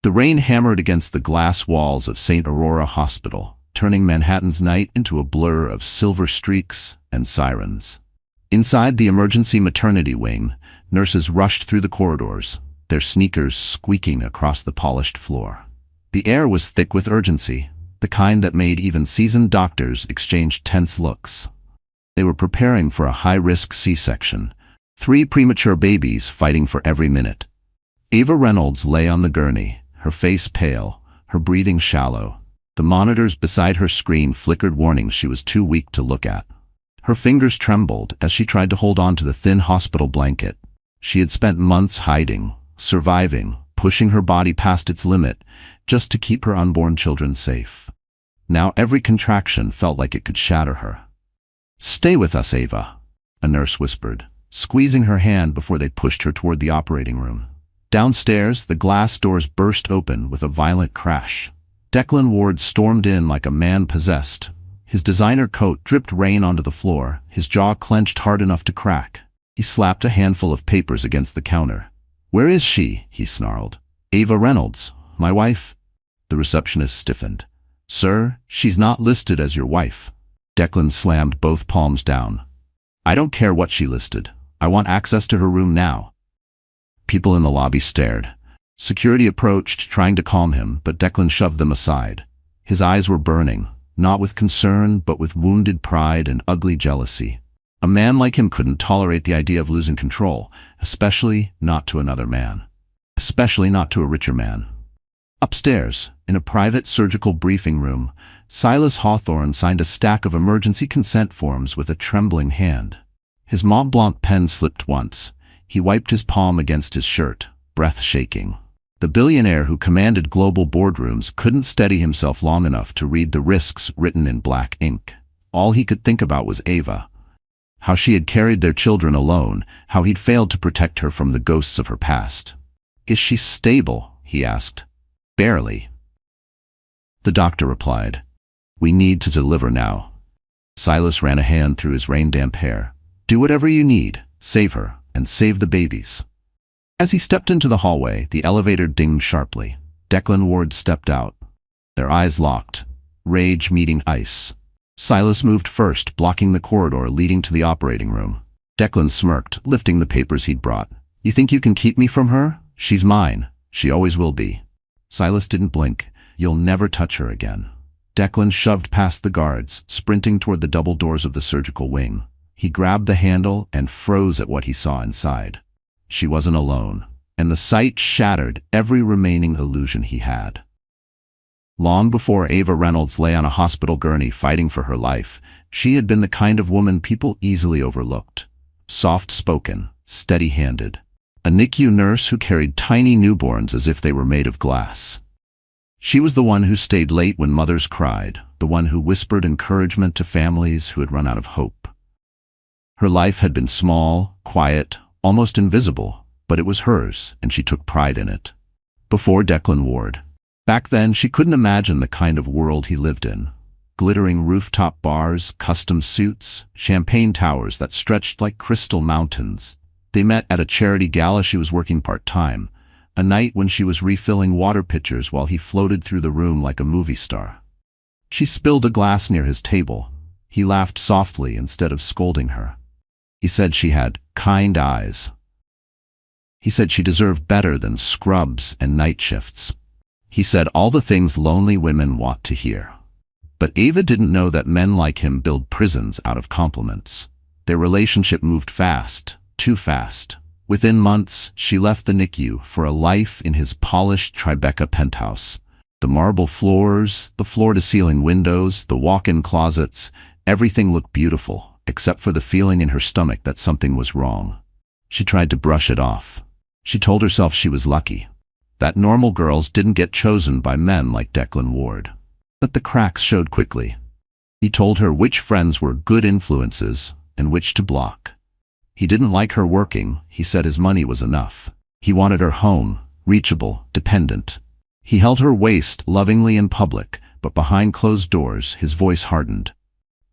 The rain hammered against the glass walls of St. Aurora Hospital, turning Manhattan's night into a blur of silver streaks and sirens. Inside the emergency maternity wing, nurses rushed through the corridors, their sneakers squeaking across the polished floor. The air was thick with urgency, the kind that made even seasoned doctors exchange tense looks. They were preparing for a high-risk C-section, 3 premature babies fighting for every minute. Ava Reynolds lay on the gurney, her face pale, her breathing shallow. The monitors beside her screen flickered warnings she was too weak to look at. Her fingers trembled as she tried to hold on to the thin hospital blanket. She had spent months hiding, surviving, pushing her body past its limit, just to keep her unborn children safe. Now every contraction felt like it could shatter her. "Stay with us, Ava," a nurse whispered, squeezing her hand before they pushed her toward the operating room. Downstairs, the glass doors burst open with a violent crash. Declan Ward stormed in like a man possessed. His designer coat dripped rain onto the floor, his jaw clenched hard enough to crack. He slapped a handful of papers against the counter. "Where is she?" he snarled. "Ava Reynolds, my wife." The receptionist stiffened. "Sir, she's not listed as your wife." Declan slammed both palms down. "I don't care what she listed. I want access to her room now." People in the lobby stared. Security approached, trying to calm him, but Declan shoved them aside. His eyes were burning, not with concern, but with wounded pride and ugly jealousy. A man like him couldn't tolerate the idea of losing control, especially not to another man. Especially not to a richer man. Upstairs, in a private surgical briefing room, Silas Hawthorne signed a stack of emergency consent forms with a trembling hand. His Mont Blanc pen slipped once. He wiped his palm against his shirt, breath shaking. The billionaire who commanded global boardrooms couldn't steady himself long enough to read the risks written in black ink. All he could think about was Ava. How she had carried their children alone, how he'd failed to protect her from the ghosts of her past. "Is she stable?" he asked. "Barely." The doctor replied, "We need to deliver now." Silas ran a hand through his rain-damp hair. "Do whatever you need. Save her, and save the babies." As he stepped into the hallway, the elevator dinged sharply. Declan Ward stepped out. Their eyes locked, rage meeting ice. Silas moved first, blocking the corridor leading to the operating room. Declan smirked, lifting the papers he'd brought. "You think you can keep me from her? She's mine. She always will be." Silas didn't blink. "You'll never touch her again." Declan shoved past the guards, sprinting toward the double doors of the surgical wing. He grabbed the handle and froze at what he saw inside. She wasn't alone, and the sight shattered every remaining illusion he had. Long before Ava Reynolds lay on a hospital gurney fighting for her life, she had been the kind of woman people easily overlooked. Soft-spoken, steady-handed. A NICU nurse who carried tiny newborns as if they were made of glass. She was the one who stayed late when mothers cried, the one who whispered encouragement to families who had run out of hope. Her life had been small, quiet, almost invisible, but it was hers, and she took pride in it. Before Declan Ward. Back then, she couldn't imagine the kind of world he lived in. Glittering rooftop bars, custom suits, champagne towers that stretched like crystal mountains. They met at a charity gala she was working part-time, a night when she was refilling water pitchers while he floated through the room like a movie star. She spilled a glass near his table. He laughed softly instead of scolding her. He said she had kind eyes. He said she deserved better than scrubs and night shifts. He said all the things lonely women want to hear. But Ava didn't know that men like him build prisons out of compliments. Their relationship moved fast, too fast. Within months, she left the NICU for a life in his polished Tribeca penthouse. The marble floors, the floor-to-ceiling windows, the walk-in closets, everything looked beautiful, except for the feeling in her stomach that something was wrong. She tried to brush it off. She told herself she was lucky, that normal girls didn't get chosen by men like Declan Ward. But the cracks showed quickly. He told her which friends were good influences and which to block. He didn't like her working. He said his money was enough. He wanted her home, reachable, dependent. He held her waist lovingly in public, but behind closed doors, his voice hardened.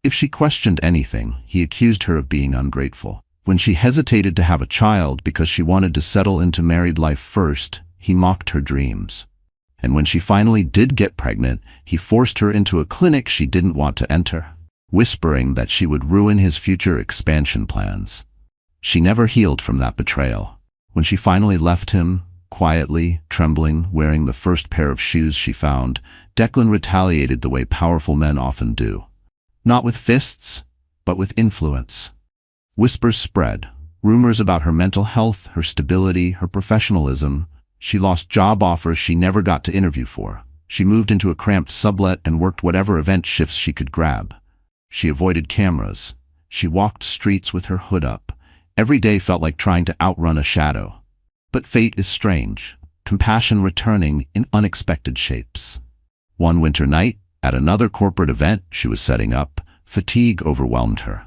If she questioned anything, he accused her of being ungrateful. When she hesitated to have a child because she wanted to settle into married life first, he mocked her dreams. And when she finally did get pregnant, he forced her into a clinic she didn't want to enter, whispering that she would ruin his future expansion plans. She never healed from that betrayal. When she finally left him, quietly, trembling, wearing the first pair of shoes she found, Declan retaliated the way powerful men often do. Not with fists, but with influence. Whispers spread, rumors about her mental health, her stability, her professionalism. She lost job offers she never got to interview for. She moved into a cramped sublet and worked whatever event shifts she could grab. She avoided cameras. She walked streets with her hood up. Every day felt like trying to outrun a shadow. But fate is strange, compassion returning in unexpected shapes. One winter night, at another corporate event she was setting up, fatigue overwhelmed her.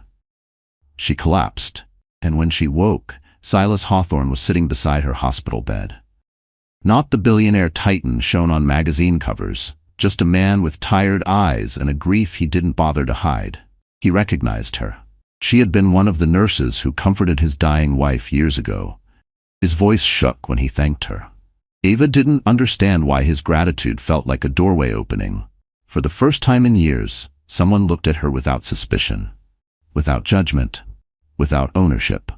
She collapsed, and when she woke, Silas Hawthorne was sitting beside her hospital bed. Not the billionaire titan shown on magazine covers, just a man with tired eyes and a grief he didn't bother to hide. He recognized her. She had been one of the nurses who comforted his dying wife years ago. His voice shook when he thanked her. Ava didn't understand why his gratitude felt like a doorway opening. For the first time in years, someone looked at her without suspicion, without judgment, without ownership.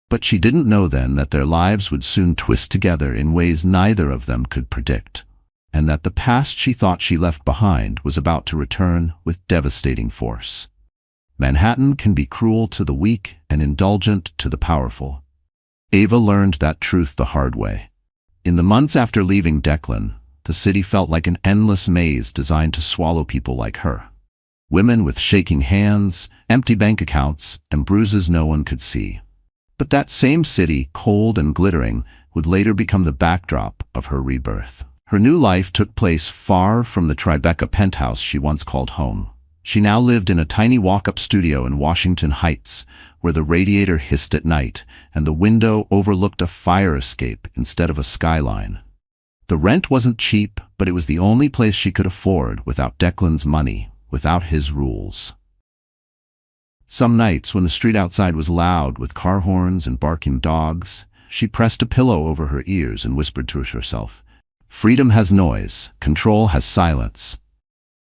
But she didn't know then that their lives would soon twist together in ways neither of them could predict, and that the past she thought she left behind was about to return with devastating force. Manhattan can be cruel to the weak and indulgent to the powerful. Ava learned that truth the hard way. In the months after leaving Declan, the city felt like an endless maze designed to swallow people like her. Women with shaking hands, empty bank accounts, and bruises no one could see. But that same city, cold and glittering, would later become the backdrop of her rebirth. Her new life took place far from the Tribeca penthouse she once called home. She now lived in a tiny walk-up studio in Washington Heights, where the radiator hissed at night and the window overlooked a fire escape instead of a skyline. The rent wasn't cheap, but it was the only place she could afford without Declan's money, without his rules. Some nights, when the street outside was loud with car horns and barking dogs, she pressed a pillow over her ears and whispered to herself, "Freedom has noise, control has silence."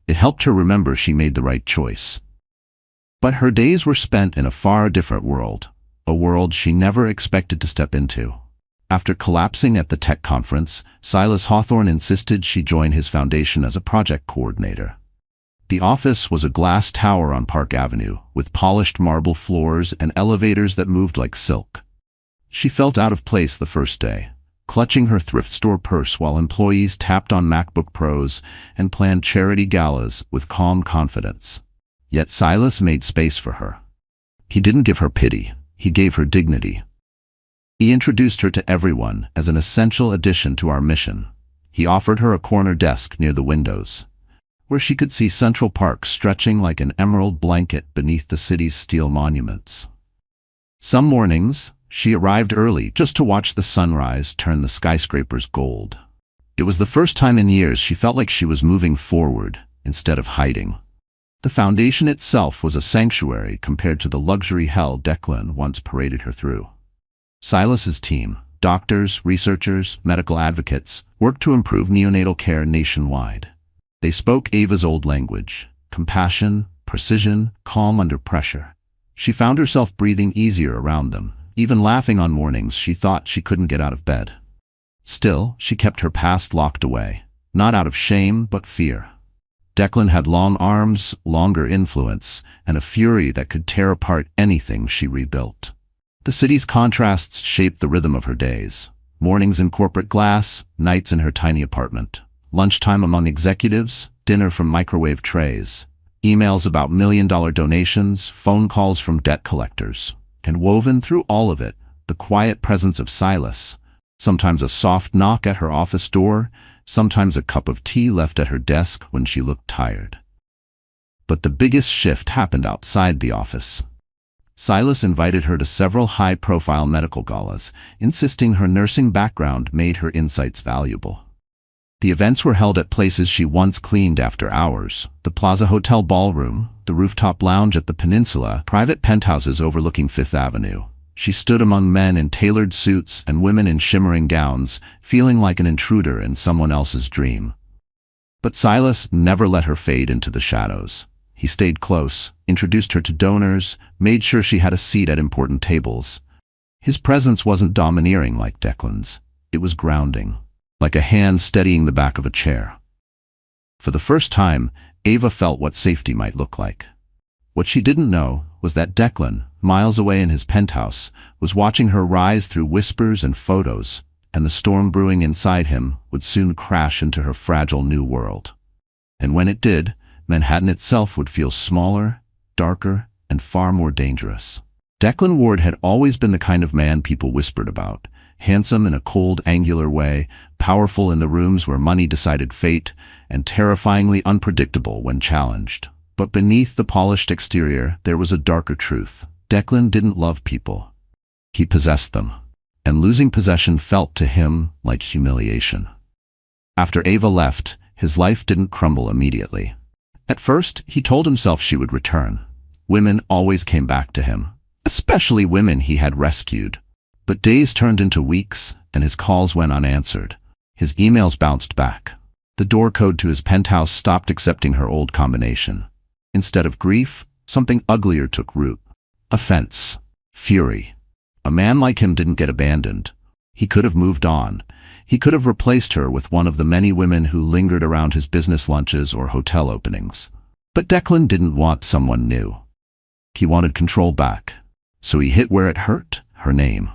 It helped her remember she made the right choice. But her days were spent in a far different world, a world she never expected to step into. After collapsing at the tech conference, Silas Hawthorne insisted she join his foundation as a project coordinator. The office was a glass tower on Park Avenue, with polished marble floors and elevators that moved like silk. She felt out of place the first day, clutching her thrift store purse while employees tapped on MacBook Pros and planned charity galas with calm confidence. Yet Silas made space for her. He didn't give her pity, he gave her dignity. He introduced her to everyone as an essential addition to our mission. He offered her a corner desk near the windows, where she could see Central Park stretching like an emerald blanket beneath the city's steel monuments. Some mornings, she arrived early just to watch the sunrise turn the skyscrapers gold. It was the first time in years she felt like she was moving forward instead of hiding. The foundation itself was a sanctuary compared to the luxury hell Declan once paraded her through. Silas's team, doctors, researchers, medical advocates, worked to improve neonatal care nationwide. They spoke Ava's old language: compassion, precision, calm under pressure. She found herself breathing easier around them, even laughing on mornings she thought she couldn't get out of bed. Still, she kept her past locked away, not out of shame but fear. Declan had long arms, longer influence, and a fury that could tear apart anything she rebuilt. The city's contrasts shaped the rhythm of her days. Mornings in corporate glass, nights in her tiny apartment. Lunchtime among executives, dinner from microwave trays. Emails about million-dollar donations, phone calls from debt collectors. And woven through all of it, the quiet presence of Silas. Sometimes a soft knock at her office door, sometimes a cup of tea left at her desk when she looked tired. But the biggest shift happened outside the office. Silas invited her to several high-profile medical galas, insisting her nursing background made her insights valuable. The events were held at places she once cleaned after hours: the Plaza Hotel ballroom, the rooftop lounge at the Peninsula, private penthouses overlooking Fifth Avenue. She stood among men in tailored suits and women in shimmering gowns, feeling like an intruder in someone else's dream. But Silas never let her fade into the shadows. He stayed close, introduced her to donors, made sure she had a seat at important tables. His presence wasn't domineering like Declan's. It was grounding, like a hand steadying the back of a chair. For the first time, Ava felt what safety might look like. What she didn't know was that Declan, miles away in his penthouse, was watching her rise through whispers and photos, and the storm brewing inside him would soon crash into her fragile new world. And when it did, Manhattan itself would feel smaller, darker, and far more dangerous. Declan Ward had always been the kind of man people whispered about, handsome in a cold, angular way, powerful in the rooms where money decided fate, and terrifyingly unpredictable when challenged. But beneath the polished exterior, there was a darker truth. Declan didn't love people. He possessed them, and losing possession felt to him like humiliation. After Ava left, his life didn't crumble immediately. At first, he told himself she would return. Women always came back to him, especially women he had rescued. But days turned into weeks, and his calls went unanswered. His emails bounced back. The door code to his penthouse stopped accepting her old combination. Instead of grief, something uglier took root. Offense. Fury. A man like him didn't get abandoned. He could have moved on. He could have replaced her with one of the many women who lingered around his business lunches or hotel openings. But Declan didn't want someone new. He wanted control back. So he hit where it hurt: her name,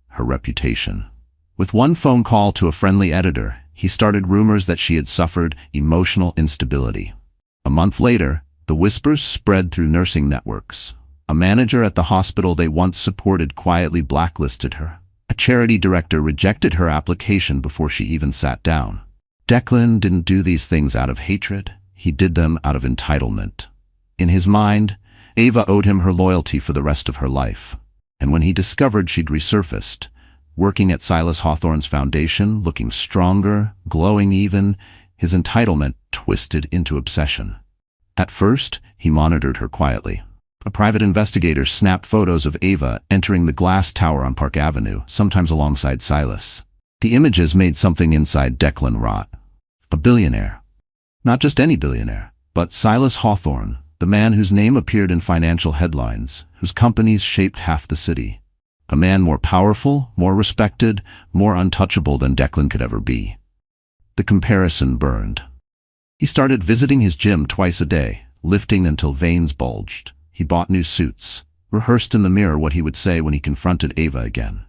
her reputation. With one phone call to a friendly editor, he started rumors that she had suffered emotional instability. A month later, the whispers spread through nursing networks. A manager at the hospital they once supported quietly blacklisted her. A charity director rejected her application before she even sat down. Declan didn't do these things out of hatred. He did them out of entitlement. In his mind, Ava owed him her loyalty for the rest of her life. And when he discovered she'd resurfaced, working at Silas Hawthorne's foundation, looking stronger, glowing even, his entitlement twisted into obsession. At first, he monitored her quietly. A private investigator snapped photos of Ava entering the glass tower on Park Avenue, sometimes alongside Silas. The images made something inside Declan rot. A billionaire. Not just any billionaire, but Silas Hawthorne, the man whose name appeared in financial headlines, whose companies shaped half the city. A man more powerful, more respected, more untouchable than Declan could ever be. The comparison burned. He started visiting his gym twice a day, lifting until veins bulged. He bought new suits, rehearsed in the mirror what he would say when he confronted Ava again.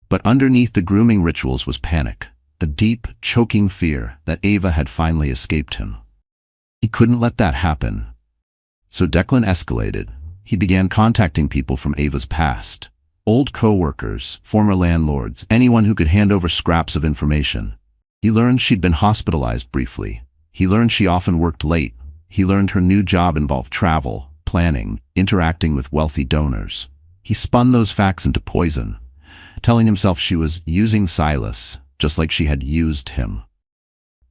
But underneath the grooming rituals was panic, a deep, choking fear that Ava had finally escaped him. He couldn't let that happen. So Declan escalated. He began contacting people from Ava's past. Old co-workers, former landlords, anyone who could hand over scraps of information. He learned she'd been hospitalized briefly. He learned she often worked late. He learned her new job involved travel, planning, interacting with wealthy donors. He spun those facts into poison, telling himself she was using Silas, just like she had used him.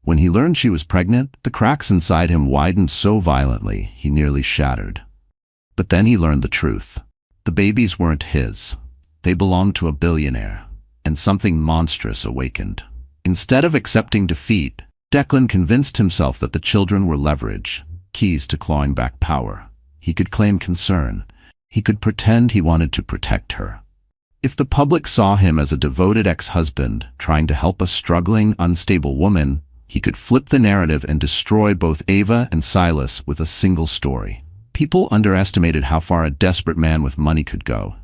When he learned she was pregnant, the cracks inside him widened so violently he nearly shattered. But then he learned the truth. The babies weren't his. They belonged to a billionaire, and something monstrous awakened. Instead of accepting defeat, Declan convinced himself that the children were leverage, keys to clawing back power. He could claim concern. He could pretend he wanted to protect her. If the public saw him as a devoted ex-husband trying to help a struggling, unstable woman, he could flip the narrative and destroy both Ava and Silas with a single story. People underestimated how far a desperate man with money could go.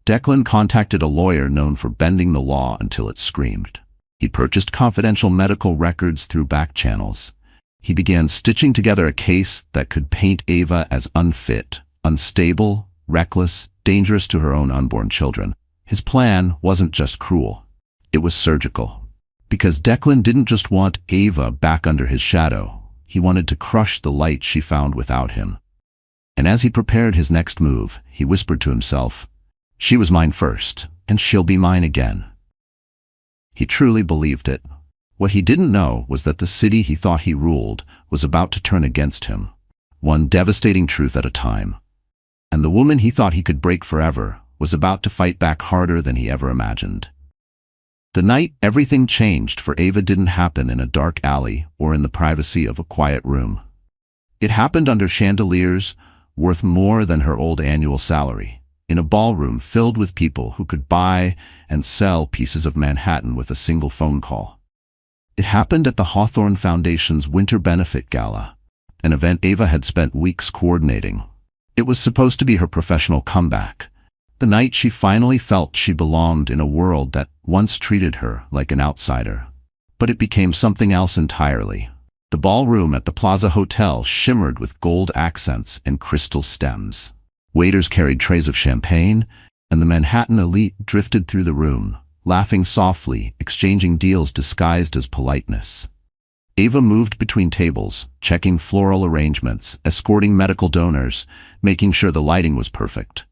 Declan contacted a lawyer known for bending the law until it screamed. He purchased confidential medical records through back channels. He began stitching together a case that could paint Ava as unfit, unstable, reckless, dangerous to her own unborn children. His plan wasn't just cruel. It was surgical. Because Declan didn't just want Ava back under his shadow. He wanted to crush the light she found without him. And as he prepared his next move, he whispered to himself, "She was mine first, and she'll be mine again." He truly believed it. What he didn't know was that the city he thought he ruled was about to turn against him, one devastating truth at a time. And the woman he thought he could break forever was about to fight back harder than he ever imagined. The night everything changed for Ava didn't happen in a dark alley or in the privacy of a quiet room. It happened under chandeliers worth more than her old annual salary, in a ballroom filled with people who could buy and sell pieces of Manhattan with a single phone call. It happened at the Hawthorne Foundation's Winter Benefit Gala, an event Ava had spent weeks coordinating. It was supposed to be her professional comeback, the night she finally felt she belonged in a world that once treated her like an outsider. But it became something else entirely. The ballroom at the Plaza Hotel shimmered with gold accents and crystal stems. Waiters carried trays of champagne, and the Manhattan elite drifted through the room, laughing softly, exchanging deals disguised as politeness. Ava moved between tables, checking floral arrangements, escorting medical donors, making sure the lighting was perfect.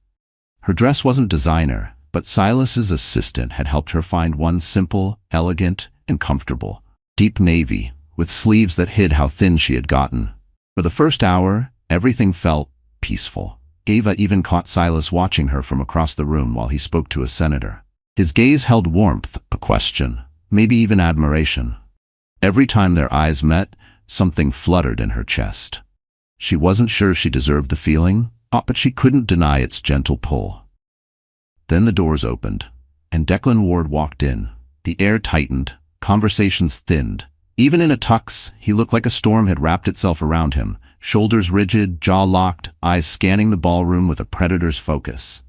Her dress wasn't designer, but Silas's assistant had helped her find one simple, elegant, and comfortable. Deep navy, with sleeves that hid how thin she had gotten. For the first hour, everything felt peaceful. Ava even caught Silas watching her from across the room while he spoke to a senator. His gaze held warmth, a question, maybe even admiration. Every time their eyes met, something fluttered in her chest. She wasn't sure she deserved the feeling, but she couldn't deny its gentle pull. Then the doors opened, and Declan Ward walked in. The air tightened, conversations thinned. Even in a tux, he looked like a storm had wrapped itself around him, shoulders rigid, jaw locked, eyes scanning the ballroom with a predator's focus.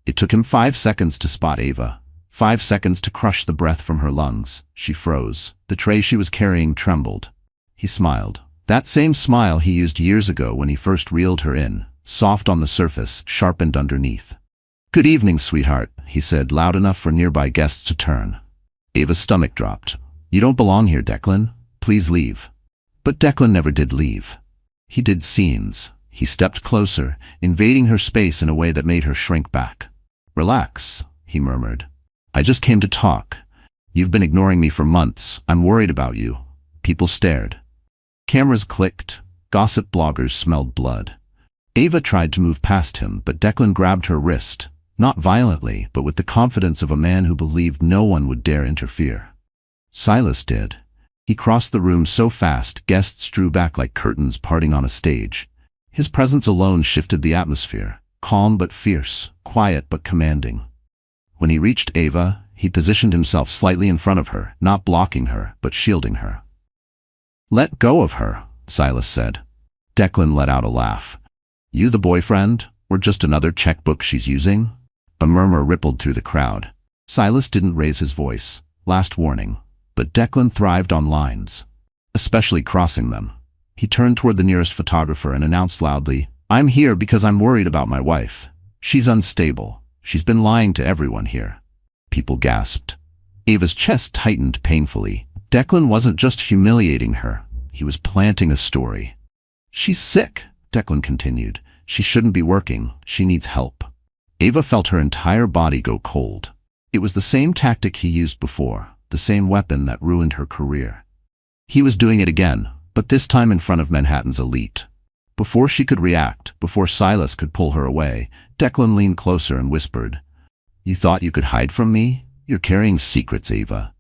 It took him 5 seconds to spot Ava, 5 seconds to crush the breath from her lungs. She froze. The tray she was carrying trembled. He smiled. That same smile he used years ago when he first reeled her in, soft on the surface, sharpened underneath. "Good evening, sweetheart," he said, loud enough for nearby guests to turn. Ava's stomach dropped. "You don't belong here, Declan. Please leave." But Declan never did leave. He did scenes. He stepped closer, invading her space in a way that made her shrink back. "Relax," he murmured. "I just came to talk. You've been ignoring me for months. I'm worried about you." People stared. Cameras clicked. Gossip bloggers smelled blood. Ava tried to move past him, but Declan grabbed her wrist, not violently, but with the confidence of a man who believed no one would dare interfere. Silas did. He crossed the room so fast, guests drew back like curtains parting on a stage. His presence alone shifted the atmosphere, calm but fierce, quiet but commanding. When he reached Ava, he positioned himself slightly in front of her, not blocking her, but shielding her. "Let go of her," Silas said. Declan let out a laugh. "You the boyfriend, or just another checkbook she's using?" A murmur rippled through the crowd. Silas didn't raise his voice. Last warning. But Declan thrived on lines, especially crossing them. He turned toward the nearest photographer and announced loudly, "I'm here because I'm worried about my wife. She's unstable. She's been lying to everyone here." People gasped. Ava's chest tightened painfully. Declan wasn't just humiliating her. He was planting a story. "She's sick," Declan continued. "She shouldn't be working. She needs help." Ava felt her entire body go cold. It was the same tactic he used before, the same weapon that ruined her career. He was doing it again, but this time in front of Manhattan's elite. Before she could react, before Silas could pull her away, Declan leaned closer and whispered, "You thought you could hide from me? You're carrying secrets, Ava.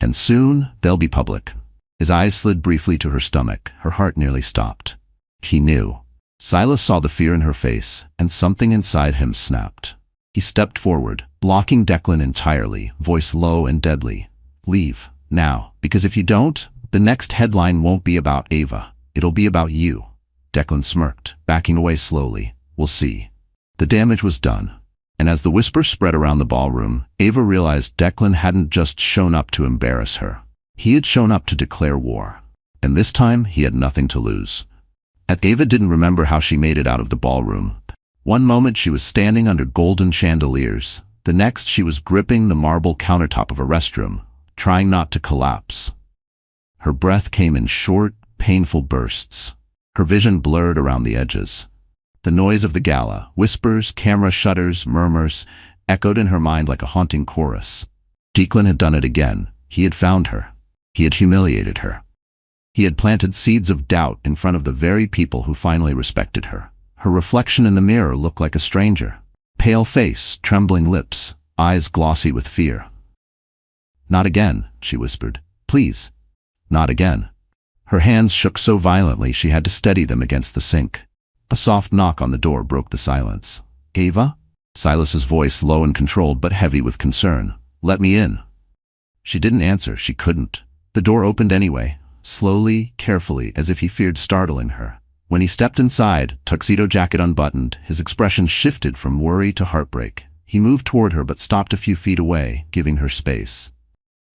And soon, they'll be public." His eyes slid briefly to her stomach. Her heart nearly stopped. He knew. Silas saw the fear in her face, and something inside him snapped. He stepped forward, blocking Declan entirely, voice low and deadly. "Leave, now, because if you don't, the next headline won't be about Ava. It'll be about you." Declan smirked, backing away slowly. "We'll see." The damage was done. And as the whisper spread around the ballroom, Ava realized Declan hadn't just shown up to embarrass her. He had shown up to declare war. And this time, he had nothing to lose. Ava didn't remember how she made it out of the ballroom. One moment she was standing under golden chandeliers. The next she was gripping the marble countertop of a restroom, trying not to collapse. Her breath came in short, painful bursts. Her vision blurred around the edges. The noise of the gala, whispers, camera shutters, murmurs, echoed in her mind like a haunting chorus. Declan had done it again. He had found her. He had humiliated her. He had planted seeds of doubt in front of the very people who finally respected her. Her reflection in the mirror looked like a stranger. Pale face, trembling lips, eyes glossy with fear. Not again, she whispered. Please. Not again. Her hands shook so violently she had to steady them against the sink. A soft knock on the door broke the silence. Ava? Silas's voice low and controlled but heavy with concern. Let me in. She didn't answer, she couldn't. The door opened anyway, slowly, carefully, as if he feared startling her. When he stepped inside, tuxedo jacket unbuttoned, his expression shifted from worry to heartbreak. He moved toward her but stopped a few feet away, giving her space.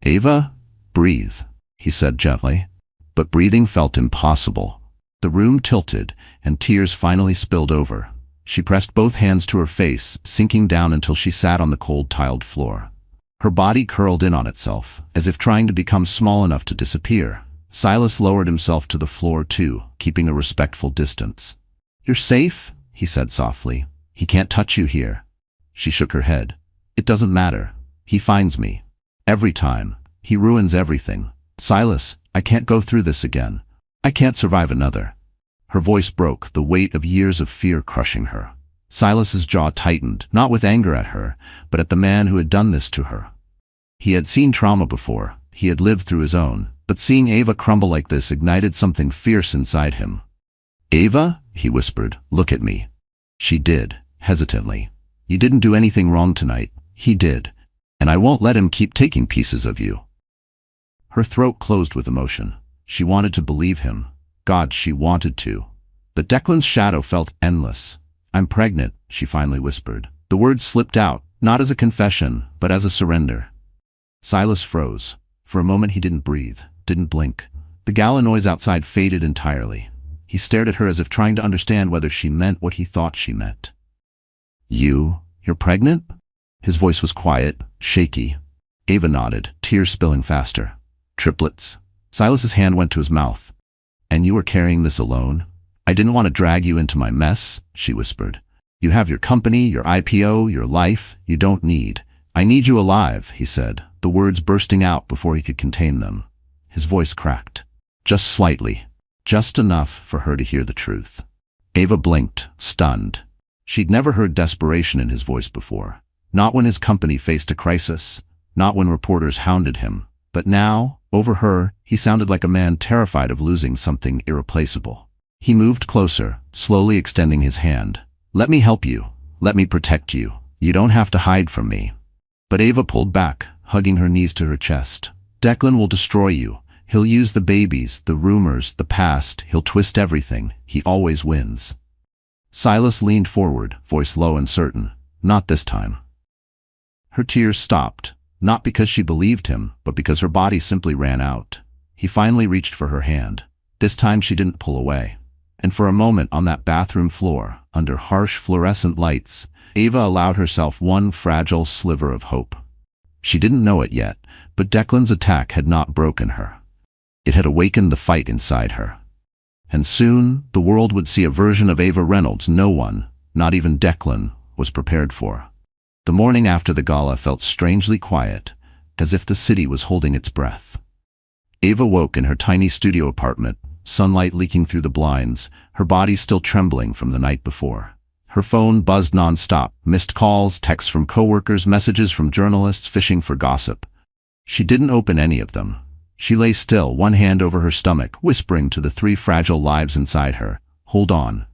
Ava? Breathe, he said gently. But breathing felt impossible. The room tilted, and tears finally spilled over. She pressed both hands to her face, sinking down until she sat on the cold tiled floor. Her body curled in on itself, as if trying to become small enough to disappear. Silas lowered himself to the floor too, keeping a respectful distance. You're safe, he said softly. He can't touch you here. She shook her head. It doesn't matter. He finds me. Every time. He ruins everything. Silas, I can't go through this again. I can't survive another. Her voice broke, the weight of years of fear crushing her. Silas's jaw tightened, not with anger at her, but at the man who had done this to her. He had seen trauma before. He had lived through his own. But seeing Ava crumble like this ignited something fierce inside him. Ava? He whispered. Look at me. She did, hesitantly. You didn't do anything wrong tonight. He did. And I won't let him keep taking pieces of you. Her throat closed with emotion. She wanted to believe him. God, she wanted to. But Declan's shadow felt endless. I'm pregnant, she finally whispered. The words slipped out, not as a confession, but as a surrender. Silas froze. For a moment he didn't breathe, didn't blink. The gala noise outside faded entirely. He stared at her as if trying to understand whether she meant what he thought she meant. You're pregnant? His voice was quiet, shaky. Ava nodded, tears spilling faster. Triplets. Silas's hand went to his mouth. And you were carrying this alone? I didn't want to drag you into my mess, she whispered. You have your company, your IPO, your life. You don't need. I need you alive, he said, the words bursting out before he could contain them. His voice cracked. Just slightly. Just enough for her to hear the truth. Ava blinked, stunned. She'd never heard desperation in his voice before. Not when his company faced a crisis. Not when reporters hounded him. But now, over her, he sounded like a man terrified of losing something irreplaceable. He moved closer, slowly extending his hand. Let me help you. Let me protect you. You don't have to hide from me. But Ava pulled back, hugging her knees to her chest. Declan will destroy you. He'll use the babies, the rumors, the past. He'll twist everything. He always wins. Silas leaned forward, voice low and certain. Not this time. Her tears stopped, not because she believed him, but because her body simply ran out. He finally reached for her hand. This time she didn't pull away. And for a moment on that bathroom floor, under harsh fluorescent lights, Ava allowed herself one fragile sliver of hope. She didn't know it yet, but Declan's attack had not broken her. It had awakened the fight inside her. And soon, the world would see a version of Ava Reynolds no one, not even Declan, was prepared for. The morning after the gala felt strangely quiet, as if the city was holding its breath. Ava woke in her tiny studio apartment, sunlight leaking through the blinds, her body still trembling from the night before. Her phone buzzed non-stop, missed calls, texts from coworkers, messages from journalists fishing for gossip. She didn't open any of them. She lay still, one hand over her stomach, whispering to the 3 fragile lives inside her. Hold on.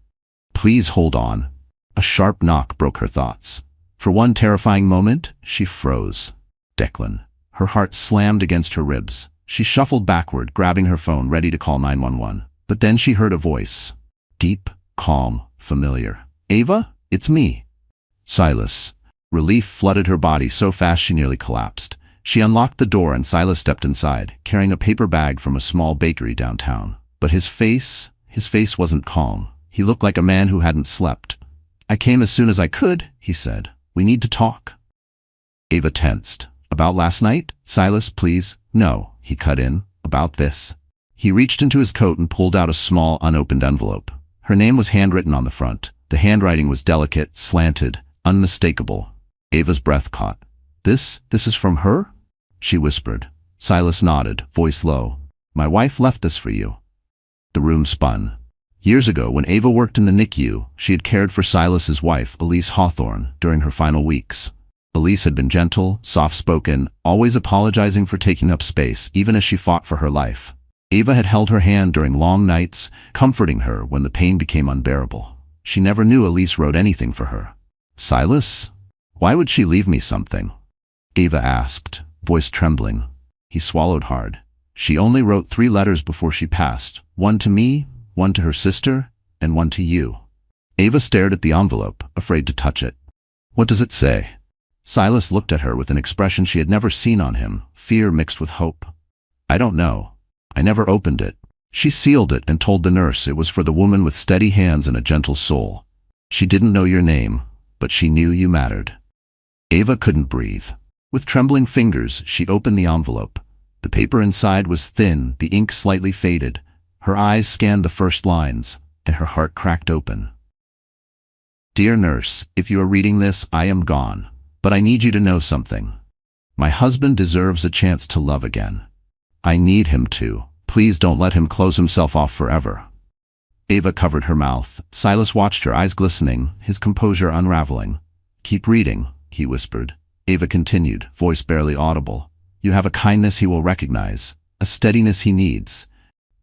Please hold on. A sharp knock broke her thoughts. For one terrifying moment, she froze. Declan. Her heart slammed against her ribs. She shuffled backward, grabbing her phone, ready to call 911. But then she heard a voice. Deep, calm, familiar. Ava? It's me. Silas. Relief flooded her body so fast she nearly collapsed. She unlocked the door and Silas stepped inside, carrying a paper bag from a small bakery downtown. But his face wasn't calm. He looked like a man who hadn't slept. I came as soon as I could, he said. We need to talk. Ava tensed. About last night? Silas, please. No, he cut in. About this. He reached into his coat and pulled out a small, unopened envelope. Her name was handwritten on the front. The handwriting was delicate, slanted, unmistakable. Ava's breath caught. This is from her? She whispered. Silas nodded, voice low. My wife left this for you. The room spun. Years ago, when Ava worked in the NICU, she had cared for Silas's wife, Elise Hawthorne, during her final weeks. Elise had been gentle, soft-spoken, always apologizing for taking up space, even as she fought for her life. Ava had held her hand during long nights, comforting her when the pain became unbearable. She never knew Elise wrote anything for her. "Silas? Why would she leave me something?" Ava asked, voice trembling. He swallowed hard. "She only wrote 3 letters before she passed. One to me, one to her sister, and one to you." Ava stared at the envelope, afraid to touch it. "What does it say?" Silas looked at her with an expression she had never seen on him, fear mixed with hope. "I don't know. I never opened it. She sealed it and told the nurse it was for the woman with steady hands and a gentle soul. She didn't know your name, but she knew you mattered." Ava couldn't breathe. With trembling fingers, she opened the envelope. The paper inside was thin, the ink slightly faded. Her eyes scanned the first lines, and her heart cracked open. "Dear nurse, if you are reading this, I am gone. But I need you to know something. My husband deserves a chance to love again. I need him to. Please don't let him close himself off forever." Ava covered her mouth. Silas watched her, eyes glistening, his composure unraveling. "Keep reading," he whispered. Ava continued, voice barely audible. "You have a kindness he will recognize, a steadiness he needs.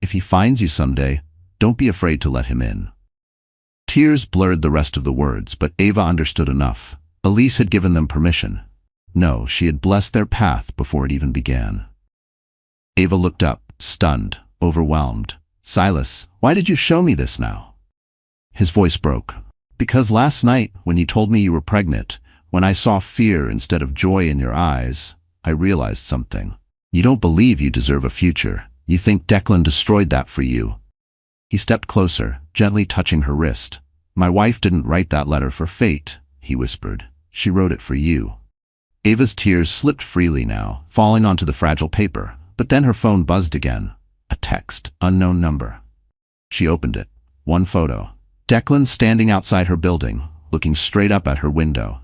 If he finds you someday, don't be afraid to let him in." Tears blurred the rest of the words, but Ava understood enough. Elise had given them permission. No, she had blessed their path before it even began. Ava looked up, stunned, overwhelmed. "Silas, why did you show me this now?" His voice broke. "Because last night, when you told me you were pregnant, when I saw fear instead of joy in your eyes, I realized something. You don't believe you deserve a future. You think Declan destroyed that for you." He stepped closer, gently touching her wrist. "My wife didn't write that letter for fate," he whispered. "She wrote it for you." Ava's tears slipped freely now, falling onto the fragile paper, but then her phone buzzed again. A text, unknown number. She opened it. One photo. Declan standing outside her building, looking straight up at her window.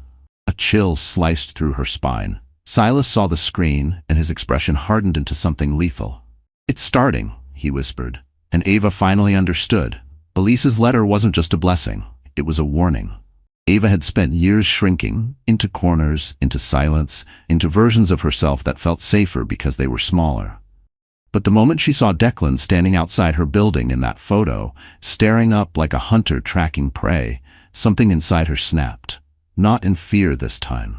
A chill sliced through her spine. Silas saw the screen, and his expression hardened into something lethal. "It's starting," he whispered, and Ava finally understood. Elise's letter wasn't just a blessing, it was a warning. Ava had spent years shrinking, into corners, into silence, into versions of herself that felt safer because they were smaller. But the moment she saw Declan standing outside her building in that photo, staring up like a hunter tracking prey, something inside her snapped. Not in fear this time.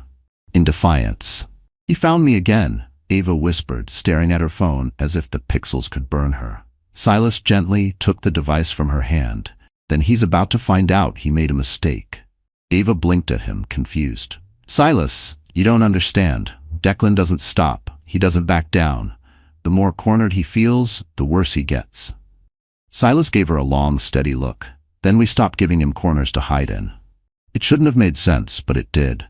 In defiance. "He found me again," Ava whispered, staring at her phone as if the pixels could burn her. Silas gently took the device from her hand. "Then he's about to find out he made a mistake." Ava blinked at him, confused. "Silas, you don't understand. Declan doesn't stop. He doesn't back down. The more cornered he feels, the worse he gets." Silas gave her a long, steady look. "Then we stopped giving him corners to hide in." It shouldn't have made sense, but it did.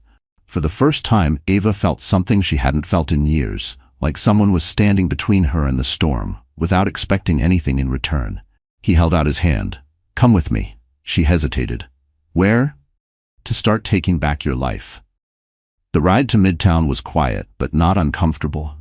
For the first time, Ava felt something she hadn't felt in years, like someone was standing between her and the storm, without expecting anything in return. He held out his hand. "Come with me." She hesitated. "Where?" "To start taking back your life." The ride to Midtown was quiet, but not uncomfortable.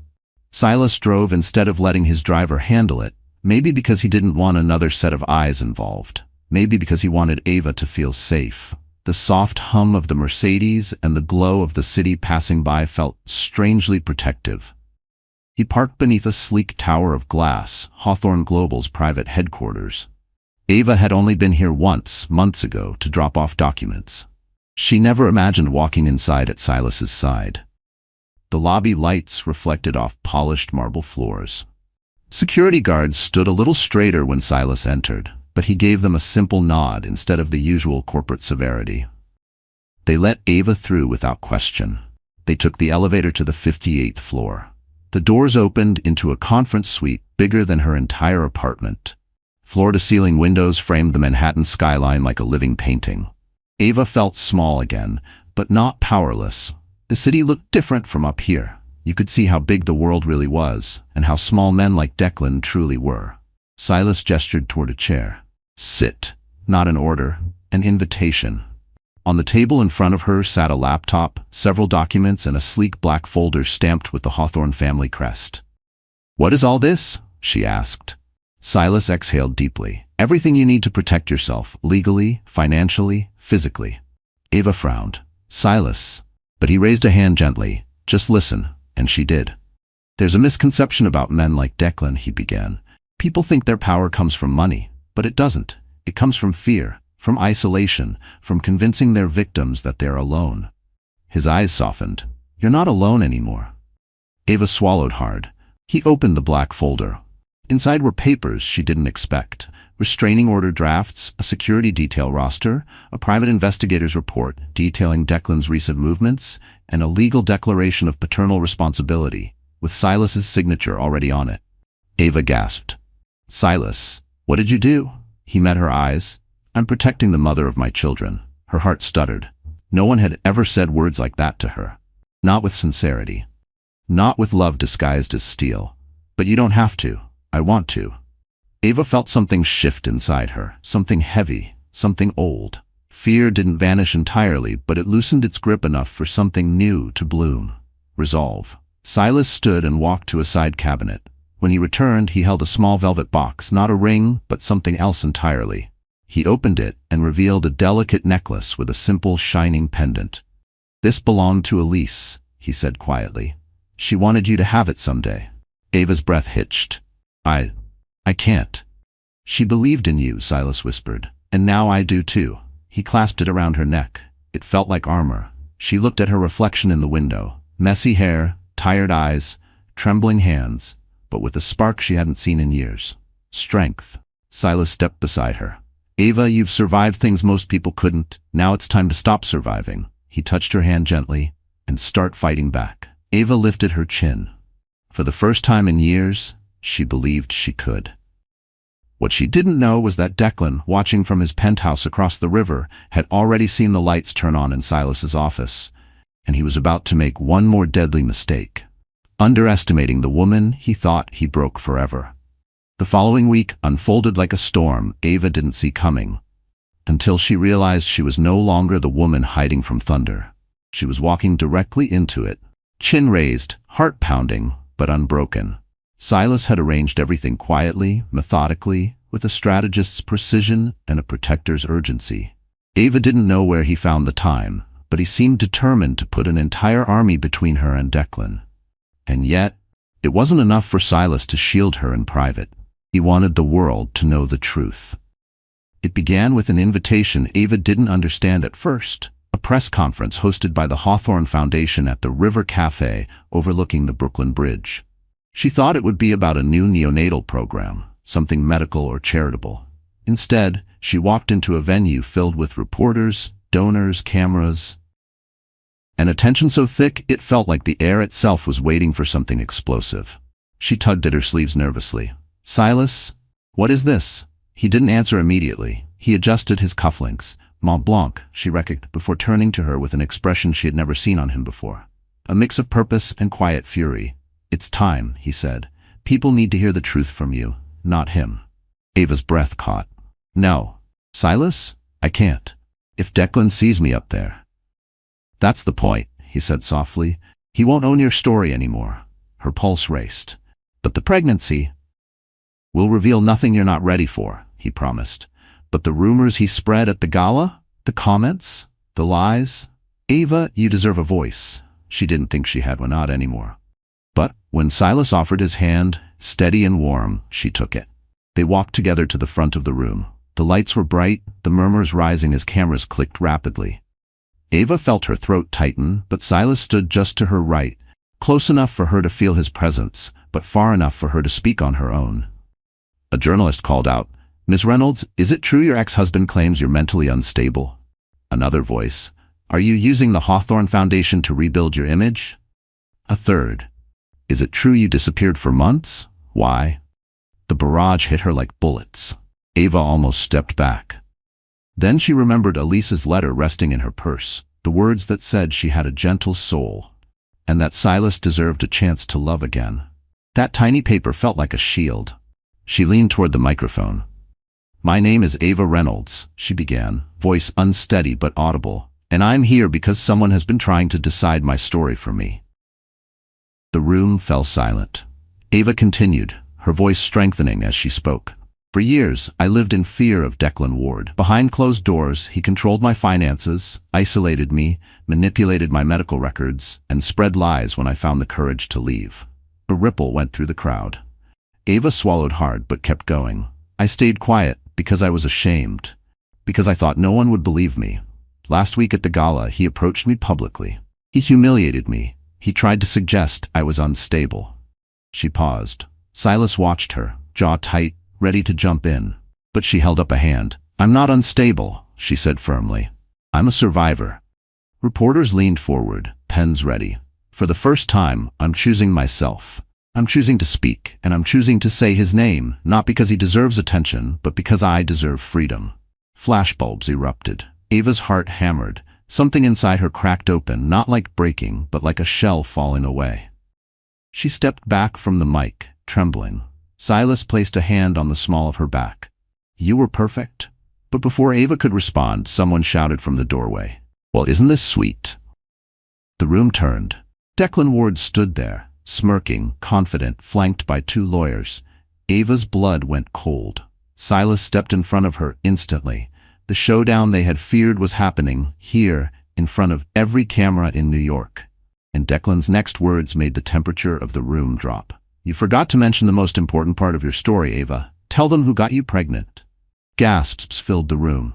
Silas drove instead of letting his driver handle it, maybe because he didn't want another set of eyes involved, maybe because he wanted Ava to feel safe. The soft hum of the Mercedes and the glow of the city passing by felt strangely protective. He parked beneath a sleek tower of glass, Hawthorne Global's private headquarters. Ava had only been here once, months ago, to drop off documents. She never imagined walking inside at Silas's side. The lobby lights reflected off polished marble floors. Security guards stood a little straighter when Silas entered, but he gave them a simple nod instead of the usual corporate severity. They let Ava through without question. They took the elevator to the 58th floor. The doors opened into a conference suite bigger than her entire apartment. Floor-to-ceiling windows framed the Manhattan skyline like a living painting. Ava felt small again, but not powerless. The city looked different from up here. You could see how big the world really was, and how small men like Declan truly were. Silas gestured toward a chair. "Sit." Not an order, an invitation. On the table in front of her sat a laptop, several documents, and a sleek black folder stamped with the Hawthorne family crest. "What is all this?" she asked. Silas exhaled deeply. "Everything you need to protect yourself, legally, financially, physically." Ava frowned. "Silas, But he raised a hand gently. "Just listen," and she did. "There's a misconception about men like Declan," he began. "People think their power comes from money, but it doesn't. It comes from fear, from isolation, from convincing their victims that they're alone." His eyes softened. "You're not alone anymore." Ava swallowed hard. He opened the black folder. Inside were papers she didn't expect. Restraining order drafts, a security detail roster, a private investigator's report detailing Declan's recent movements, and a legal declaration of paternal responsibility, with Silas's signature already on it. Ava gasped. "Silas, what did you do?" He met her eyes. "I'm protecting the mother of my children." Her heart stuttered. No one had ever said words like that to her. Not with sincerity. Not with love disguised as steel. "But you don't have to. I want to." Ava felt something shift inside her, something heavy, something old. Fear didn't vanish entirely, but it loosened its grip enough for something new to bloom. Resolve. Silas stood and walked to a side cabinet. When he returned, he held a small velvet box, not a ring, but something else entirely. He opened it and revealed a delicate necklace with a simple, shining pendant. "This belonged to Elise," he said quietly. "She wanted you to have it someday." Ava's breath hitched. I can't." "She believed in you," Silas whispered. "And now I do too." He clasped it around her neck. It felt like armor. She looked at her reflection in the window. Messy hair, tired eyes, trembling hands, but with a spark she hadn't seen in years. Strength. Silas stepped beside her. "Ava, you've survived things most people couldn't. Now it's time to stop surviving." He touched her hand gently, "and start fighting back." Ava lifted her chin. For the first time in years, she believed she could. What she didn't know was that Declan, watching from his penthouse across the river, had already seen the lights turn on in Silas's office, and he was about to make one more deadly mistake. Underestimating the woman he thought he broke forever. The following week unfolded like a storm Ava didn't see coming, until she realized she was no longer the woman hiding from thunder. She was walking directly into it, chin raised, heart pounding, but unbroken. Silas had arranged everything quietly, methodically, with a strategist's precision and a protector's urgency. Ava didn't know where he found the time, but he seemed determined to put an entire army between her and Declan. And yet, it wasn't enough for Silas to shield her in private. He wanted the world to know the truth. It began with an invitation Ava didn't understand at first, a press conference hosted by the Hawthorne Foundation at the River Cafe overlooking the Brooklyn Bridge. She thought it would be about a new neonatal program, something medical or charitable. Instead, she walked into a venue filled with reporters, donors, cameras, and attention so thick it felt like the air itself was waiting for something explosive. She tugged at her sleeves nervously. "Silas, what is this?" He didn't answer immediately. He adjusted his cufflinks. "Mont Blanc," she reckoned, before turning to her with an expression she had never seen on him before. A mix of purpose and quiet fury. "It's time," he said. "People need to hear the truth from you, not him." Ava's breath caught. "No. Silas, I can't. If Declan sees me up there." "That's the point," he said softly. "He won't own your story anymore." Her pulse raced. "But the pregnancy?" "Will reveal nothing you're not ready for," he promised. "But the rumors he spread at the gala? The comments? The lies? Ava, you deserve a voice." She didn't think she had one, not anymore. But when Silas offered his hand, steady and warm, she took it. They walked together to the front of the room. The lights were bright, the murmurs rising as cameras clicked rapidly. Ava felt her throat tighten, but Silas stood just to her right, close enough for her to feel his presence, but far enough for her to speak on her own. A journalist called out, "Miss Reynolds, is it true your ex-husband claims you're mentally unstable?" Another voice, "Are you using the Hawthorne Foundation to rebuild your image?" A third, "Is it true you disappeared for months? Why?" The barrage hit her like bullets. Ava almost stepped back. Then she remembered Elise's letter resting in her purse, the words that said she had a gentle soul, and that Silas deserved a chance to love again. That tiny paper felt like a shield. She leaned toward the microphone. "My name is Ava Reynolds," she began, voice unsteady but audible, "and I'm here because someone has been trying to decide my story for me." The room fell silent. Ava continued, her voice strengthening as she spoke. For years, I lived in fear of Declan Ward. Behind closed doors, he controlled my finances, isolated me, manipulated my medical records, and spread lies when I found the courage to leave. A ripple went through the crowd. Ava swallowed hard but kept going. I stayed quiet because I was ashamed, because I thought no one would believe me. Last week at the gala, he approached me publicly. He humiliated me. He tried to suggest I was unstable. She paused. Silas watched her, jaw tight, ready to jump in. But she held up a hand. "I'm not unstable," she said firmly. "I'm a survivor." Reporters leaned forward, pens ready. For the first time, I'm choosing myself. I'm choosing to speak, and I'm choosing to say his name, not because he deserves attention, but because I deserve freedom. Flashbulbs erupted. Ava's heart hammered. Something inside her cracked open, not like breaking, but like a shell falling away. She stepped back from the mic, trembling. Silas placed a hand on the small of her back. "You were perfect?" But before Ava could respond, someone shouted from the doorway, "Well, isn't this sweet?" The room turned. Declan Ward stood there, smirking, confident, flanked by two lawyers. Ava's blood went cold. Silas stepped in front of her instantly. The showdown they had feared was happening, here, in front of every camera in New York. And Declan's next words made the temperature of the room drop. "You forgot to mention the most important part of your story, Ava. Tell them who got you pregnant." Gasps filled the room.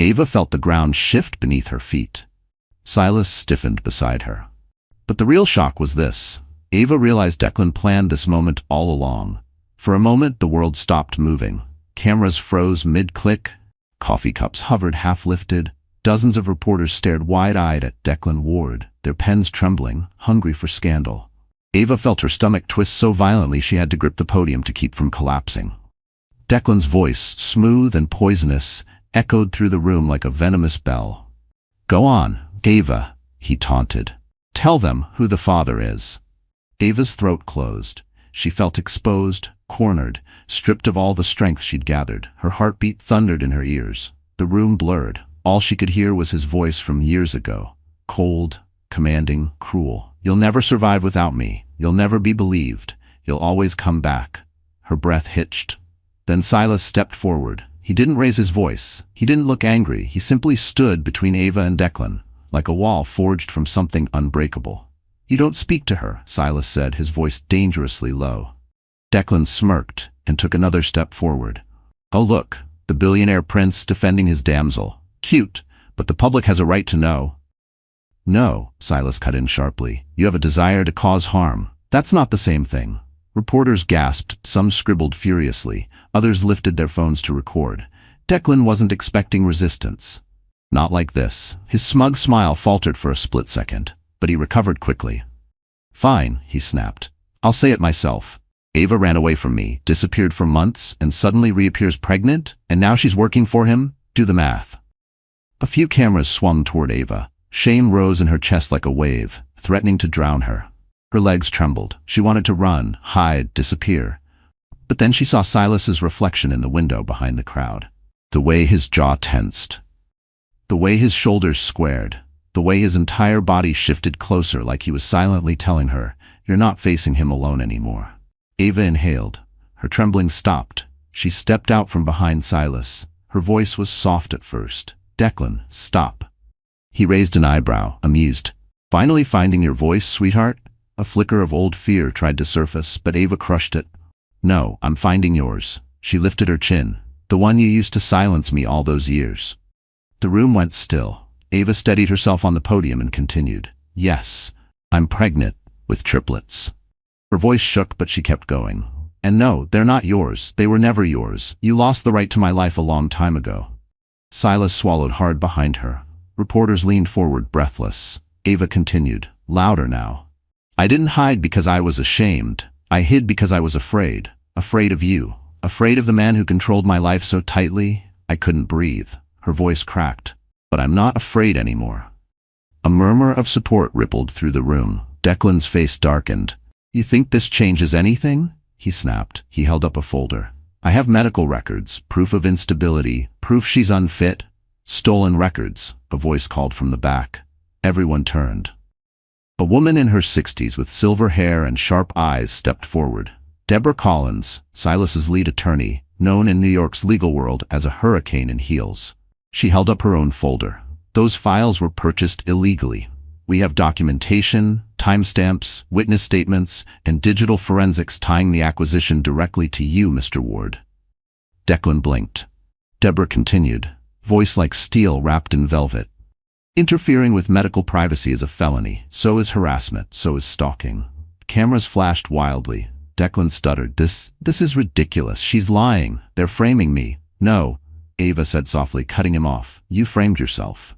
Ava felt the ground shift beneath her feet. Silas stiffened beside her. But the real shock was this. Ava realized Declan planned this moment all along. For a moment, the world stopped moving. Cameras froze mid-click. Coffee cups hovered half-lifted. Dozens of reporters stared wide-eyed at Declan Ward, their pens trembling, hungry for scandal. Ava felt her stomach twist so violently she had to grip the podium to keep from collapsing. Declan's voice, smooth and poisonous, echoed through the room like a venomous bell. "Go on, Ava," he taunted. "Tell them who the father is." Ava's throat closed. She felt exposed, cornered, stripped of all the strength she'd gathered. Her heartbeat thundered in her ears. The room blurred. All she could hear was his voice from years ago. Cold, commanding, cruel. "You'll never survive without me. You'll never be believed. You'll always come back." Her breath hitched. Then Silas stepped forward. He didn't raise his voice. He didn't look angry. He simply stood between Ava and Declan, like a wall forged from something unbreakable. "You don't speak to her," Silas said, his voice dangerously low. Declan smirked and took another step forward. "Oh look, the billionaire prince defending his damsel. Cute, but the public has a right to know." "No," Silas cut in sharply. "You have a desire to cause harm. That's not the same thing." Reporters gasped, some scribbled furiously, others lifted their phones to record. Declan wasn't expecting resistance. Not like this. His smug smile faltered for a split second, but he recovered quickly. "Fine," he snapped. "I'll say it myself. Ava ran away from me, disappeared for months, and suddenly reappears pregnant, and now she's working for him? Do the math." A few cameras swung toward Ava. Shame rose in her chest like a wave, threatening to drown her. Her legs trembled. She wanted to run, hide, disappear. But then she saw Silas's reflection in the window behind the crowd. The way his jaw tensed. The way his shoulders squared. The way his entire body shifted closer like he was silently telling her, "You're not facing him alone anymore." Ava inhaled. Her trembling stopped. She stepped out from behind Silas. Her voice was soft at first. "Declan, stop." He raised an eyebrow, amused. "Finally finding your voice, sweetheart?" A flicker of old fear tried to surface, but Ava crushed it. "No, I'm finding yours." She lifted her chin. "The one you used to silence me all those years." The room went still. Ava steadied herself on the podium and continued. "Yes, I'm pregnant with triplets." Her voice shook, but she kept going. "And no, they're not yours. They were never yours. You lost the right to my life a long time ago." Silas swallowed hard behind her. Reporters leaned forward, breathless. Ava continued, louder now. "I didn't hide because I was ashamed. I hid because I was afraid. Afraid of you. Afraid of the man who controlled my life so tightly, I couldn't breathe." Her voice cracked. "But I'm not afraid anymore." A murmur of support rippled through the room. Declan's face darkened. "You think this changes anything?" he snapped. He held up a folder. "I have medical records, proof of instability, proof she's unfit." "Stolen records," a voice called from the back. Everyone turned. A woman in her 60s with silver hair and sharp eyes stepped forward. Deborah Collins, Silas's lead attorney, known in New York's legal world as a hurricane in heels. She held up her own folder. Those files were purchased illegally. We have documentation, timestamps, witness statements, and digital forensics tying the acquisition directly to you, Mr. Ward. Declan blinked. Deborah continued, voice like steel wrapped in velvet. Interfering with medical privacy is a felony. So is harassment. So is stalking. Cameras flashed wildly. Declan stuttered. This is ridiculous. She's lying. They're framing me. No, Ava said softly, cutting him off. You framed yourself.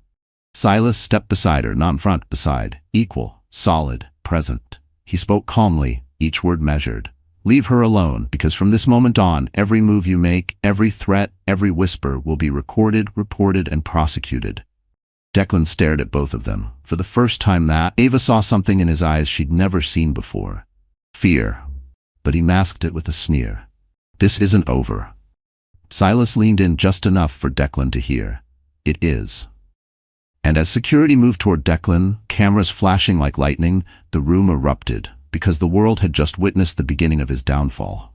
Silas stepped beside her, not in front, beside. Equal, solid, present. He spoke calmly, each word measured. Leave her alone, because from this moment on, every move you make, every threat, every whisper will be recorded, reported, and prosecuted. Declan stared at both of them. For the first time Ava saw something in his eyes she'd never seen before. Fear. But he masked it with a sneer. This isn't over. Silas leaned in just enough for Declan to hear. It is. And as security moved toward Declan, cameras flashing like lightning, the room erupted, because the world had just witnessed the beginning of his downfall.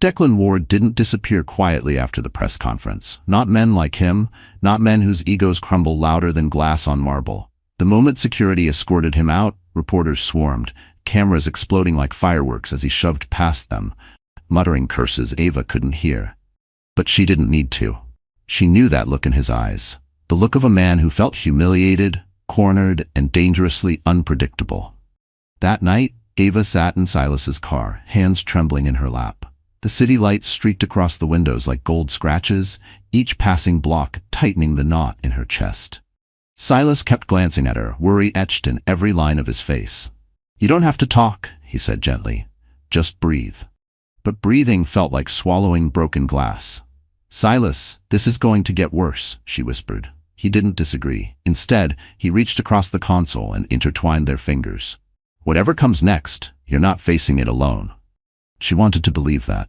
Declan Ward didn't disappear quietly after the press conference. Not men like him, not men whose egos crumble louder than glass on marble. The moment security escorted him out, reporters swarmed, cameras exploding like fireworks as he shoved past them, muttering curses Ava couldn't hear. But she didn't need to. She knew that look in his eyes. The look of a man who felt humiliated, cornered, and dangerously unpredictable. That night, Ava sat in Silas's car, hands trembling in her lap. The city lights streaked across the windows like gold scratches, each passing block tightening the knot in her chest. Silas kept glancing at her, worry etched in every line of his face. You don't have to talk, he said gently. Just breathe. But breathing felt like swallowing broken glass. Silas, this is going to get worse, she whispered. He didn't disagree. Instead, he reached across the console and intertwined their fingers. Whatever comes next, you're not facing it alone. She wanted to believe that.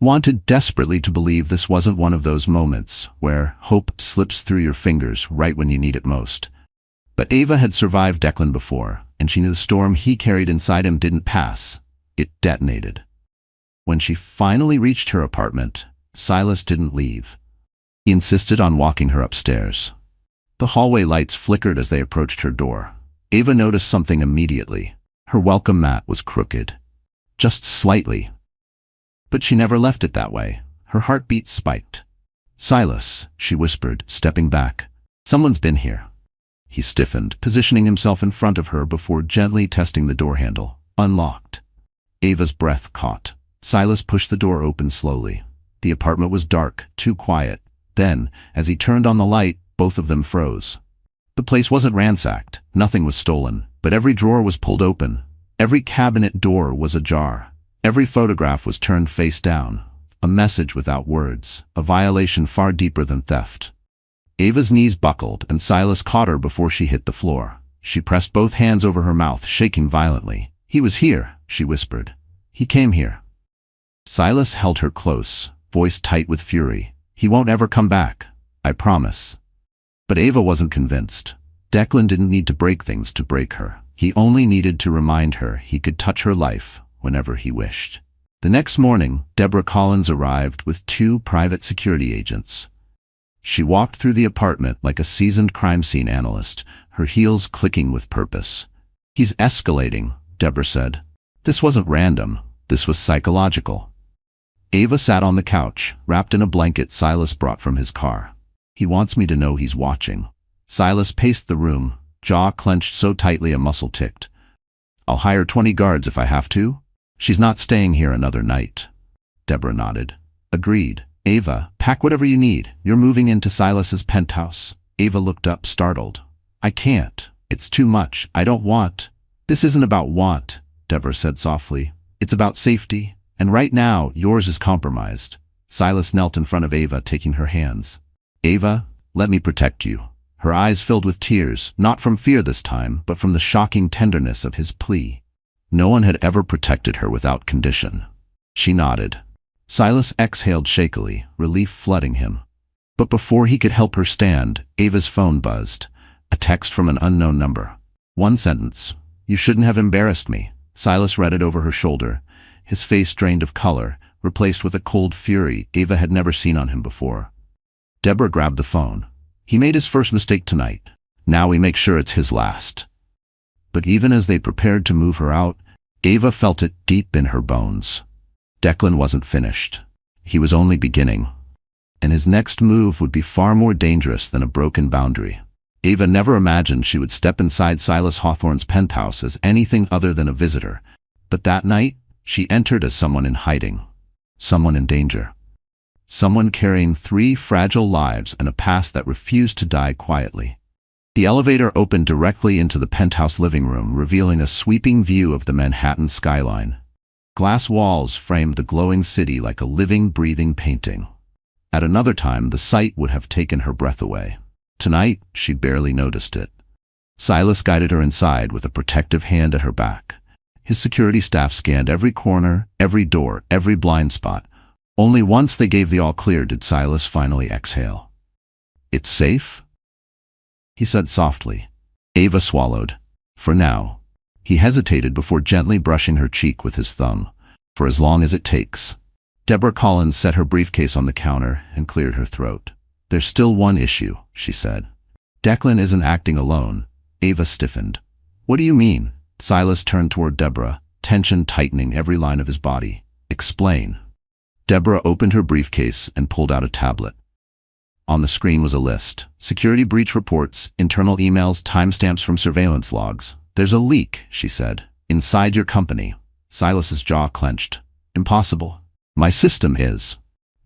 Wanted desperately to believe this wasn't one of those moments where hope slips through your fingers right when you need it most. But Ava had survived Declan before, and she knew the storm he carried inside him didn't pass. It detonated. When she finally reached her apartment, Silas didn't leave. He insisted on walking her upstairs. The hallway lights flickered as they approached her door. Ava noticed something immediately. Her welcome mat was crooked. Just slightly. But she never left it that way. Her heartbeat spiked. Silas, she whispered, stepping back. Someone's been here. He stiffened, positioning himself in front of her before gently testing the door handle. Unlocked. Ava's breath caught. Silas pushed the door open slowly. The apartment was dark, too quiet. Then, as he turned on the light, both of them froze. The place wasn't ransacked. Nothing was stolen. But every drawer was pulled open. Every cabinet door was ajar. Every photograph was turned face down. A message without words. A violation far deeper than theft. Ava's knees buckled, and Silas caught her before she hit the floor. She pressed both hands over her mouth, shaking violently. He was here, she whispered. He came here. Silas held her close, voice tight with fury. He won't ever come back. I promise. But Ava wasn't convinced. Declan didn't need to break things to break her. He only needed to remind her he could touch her life whenever he wished. The next morning, Deborah Collins arrived with 2 private security agents. She walked through the apartment like a seasoned crime scene analyst, her heels clicking with purpose. He's escalating, Deborah said. This wasn't random. This was psychological. Ava sat on the couch, wrapped in a blanket Silas brought from his car. He wants me to know he's watching. Silas paced the room, jaw clenched so tightly a muscle ticked. I'll hire 20 guards if I have to. She's not staying here another night. Deborah nodded. Agreed. Ava, pack whatever you need. You're moving into Silas's penthouse. Ava looked up, startled. I can't. It's too much. I don't want. This isn't about want, Deborah said softly. It's about safety. And right now, yours is compromised. Silas knelt in front of Ava, taking her hands. Ava, let me protect you. Her eyes filled with tears, not from fear this time, but from the shocking tenderness of his plea. No one had ever protected her without condition. She nodded. Silas exhaled shakily, relief flooding him. But before he could help her stand, Ava's phone buzzed. A text from an unknown number. One sentence. You shouldn't have embarrassed me. Silas read it over her shoulder, his face drained of color, replaced with a cold fury Ava had never seen on him before. Deborah grabbed the phone. He made his first mistake tonight. Now we make sure it's his last. But even as they prepared to move her out, Ava felt it deep in her bones. Declan wasn't finished. He was only beginning. And his next move would be far more dangerous than a broken boundary. Ava never imagined she would step inside Silas Hawthorne's penthouse as anything other than a visitor. But that night, she entered as someone in hiding. Someone in danger. Someone carrying 3 fragile lives and a past that refused to die quietly. The elevator opened directly into the penthouse living room, revealing a sweeping view of the Manhattan skyline. Glass walls framed the glowing city like a living, breathing painting. At another time, the sight would have taken her breath away. Tonight, she barely noticed it. Silas guided her inside with a protective hand at her back. His security staff scanned every corner, every door, every blind spot. Only once they gave the all-clear did Silas finally exhale. "It's safe?" he said softly. Ava swallowed. "For now." He hesitated before gently brushing her cheek with his thumb. "For as long as it takes." Deborah Collins set her briefcase on the counter and cleared her throat. "There's still one issue," she said. "Declan isn't acting alone." Ava stiffened. "What do you mean?" Silas turned toward Deborah, tension tightening every line of his body. "Explain." Deborah opened her briefcase and pulled out a tablet. On the screen was a list. Security breach reports, internal emails, timestamps from surveillance logs. "There's a leak," she said. "Inside your company." Silas's jaw clenched. "Impossible." "My system is."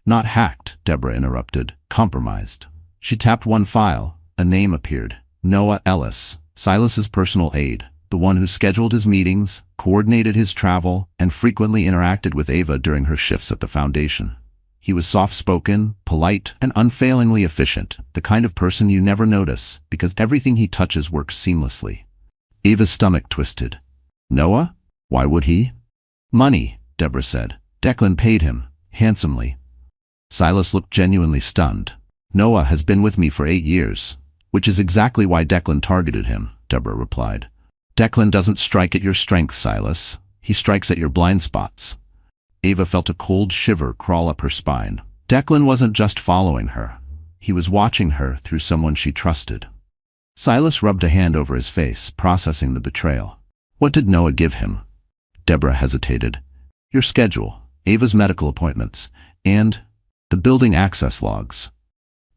"Not hacked," Deborah interrupted. "Compromised." She tapped one file. A name appeared. Noah Ellis, Silas's personal aide, the one who scheduled his meetings, coordinated his travel, and frequently interacted with Ava during her shifts at the foundation. He was soft-spoken, polite, and unfailingly efficient, the kind of person you never notice, because everything he touches works seamlessly. Ava's stomach twisted. "Noah? Why would he?" "Money," Deborah said. "Declan paid him, handsomely." Silas looked genuinely stunned. "Noah has been with me for 8 years, which is exactly why Declan targeted him," Deborah replied. "Declan doesn't strike at your strengths, Silas. He strikes at your blind spots." Ava felt a cold shiver crawl up her spine. Declan wasn't just following her. He was watching her through someone she trusted. Silas rubbed a hand over his face, processing the betrayal. "What did Noah give him?" Deborah hesitated. "Your schedule, Ava's medical appointments, and the building access logs."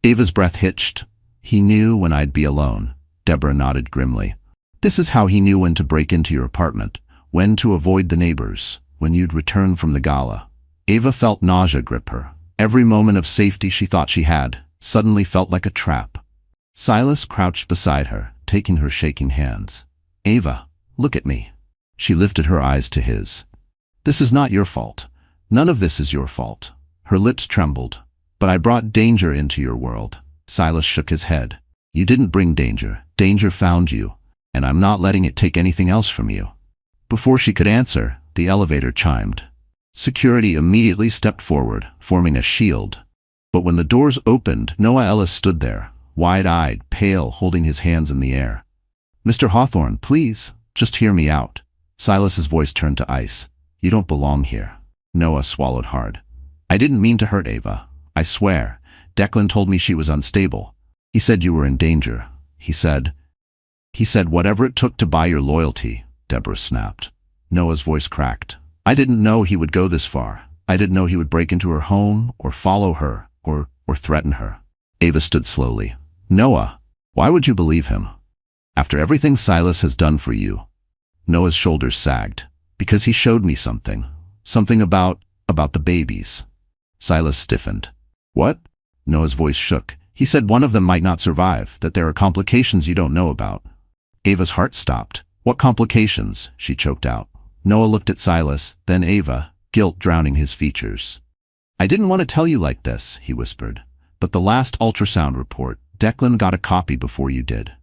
Ava's breath hitched. "He knew when I'd be alone." Deborah nodded grimly. "This is how he knew when to break into your apartment, when to avoid the neighbors, when you'd return from the gala." Ava felt nausea grip her. Every moment of safety she thought she had suddenly felt like a trap. Silas crouched beside her, taking her shaking hands. "Ava, look at me." She lifted her eyes to his. "This is not your fault. None of this is your fault." Her lips trembled. "But I brought danger into your world." Silas shook his head. "You didn't bring danger. Danger found you. And I'm not letting it take anything else from you." Before she could answer, the elevator chimed. Security immediately stepped forward, forming a shield. But when the doors opened, Noah Ellis stood there, wide-eyed, pale, holding his hands in the air. "Mr. Hawthorne, please, just hear me out." Silas's voice turned to ice. "You don't belong here." Noah swallowed hard. "I didn't mean to hurt Ava. I swear. Declan told me she was unstable. He said you were in danger. He said whatever it took to buy your loyalty," Deborah snapped. Noah's voice cracked. "I didn't know he would go this far. I didn't know he would break into her home, or follow her, or threaten her." Ava stood slowly. "Noah, why would you believe him? After everything Silas has done for you." Noah's shoulders sagged. "Because he showed me something. Something about the babies." Silas stiffened. "What?" Noah's voice shook. "He said one of them might not survive, that there are complications you don't know about." Ava's heart stopped. "What complications?" she choked out. Noah looked at Silas, then Ava, guilt drowning his features. "I didn't want to tell you like this," he whispered. "But the last ultrasound report, Declan got a copy before you did."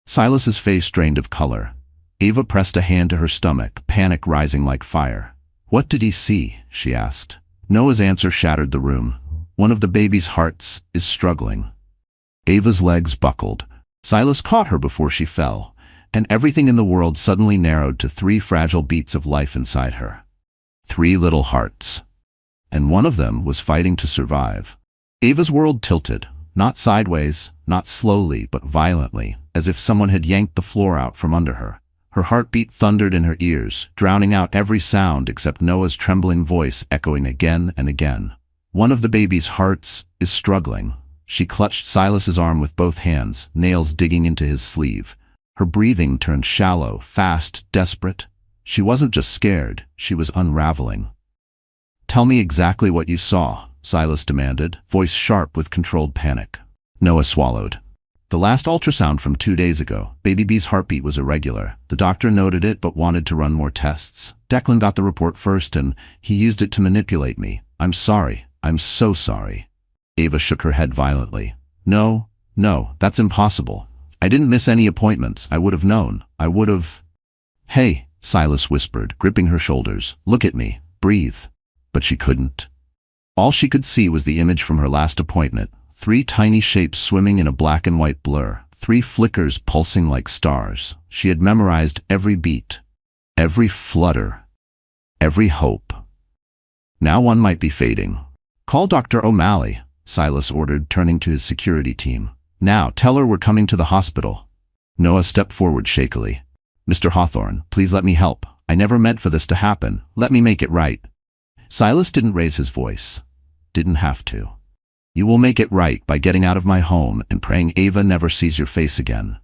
Silas's face drained of color. Ava pressed a hand to her stomach, panic rising like fire. "What did he see?" she asked. Noah's answer shattered the room. "One of the baby's hearts is struggling." Ava's legs buckled. Silas caught her before she fell, and everything in the world suddenly narrowed to 3 fragile beats of life inside her. 3 little hearts. and one of them was fighting to survive. Ava's world tilted, not sideways, not slowly, but violently, as if someone had yanked the floor out from under her. Her heartbeat thundered in her ears, drowning out every sound except Noah's trembling voice echoing again and again. One of the baby's hearts is struggling. She clutched Silas's arm with both hands, nails digging into his sleeve. Her breathing turned shallow, fast, desperate. She wasn't just scared, she was unraveling. "Tell me exactly what you saw," Silas demanded, voice sharp with controlled panic. Noah swallowed. "The last ultrasound from 2 days ago, baby B's heartbeat was irregular. The doctor noted it but wanted to run more tests. Declan got the report first and he used it to manipulate me. I'm sorry. I'm so sorry." Ava shook her head violently. No, that's impossible. I didn't miss any appointments. I would have known. I would have." "Hey," Silas whispered, gripping her shoulders. "Look at me. Breathe." But she couldn't. All she could see was the image from her last appointment. 3 tiny shapes swimming in a black and white blur. 3 flickers pulsing like stars. She had memorized every beat, every flutter, every hope. Now one might be fading. "Call Dr. O'Malley," Silas ordered, turning to his security team. "Now, tell her we're coming to the hospital." Noah stepped forward shakily. "Mr. Hawthorne, please let me help. I never meant for this to happen. Let me make it right." Silas didn't raise his voice. Didn't have to. "You will make it right by getting out of my home and praying Ava never sees your face again."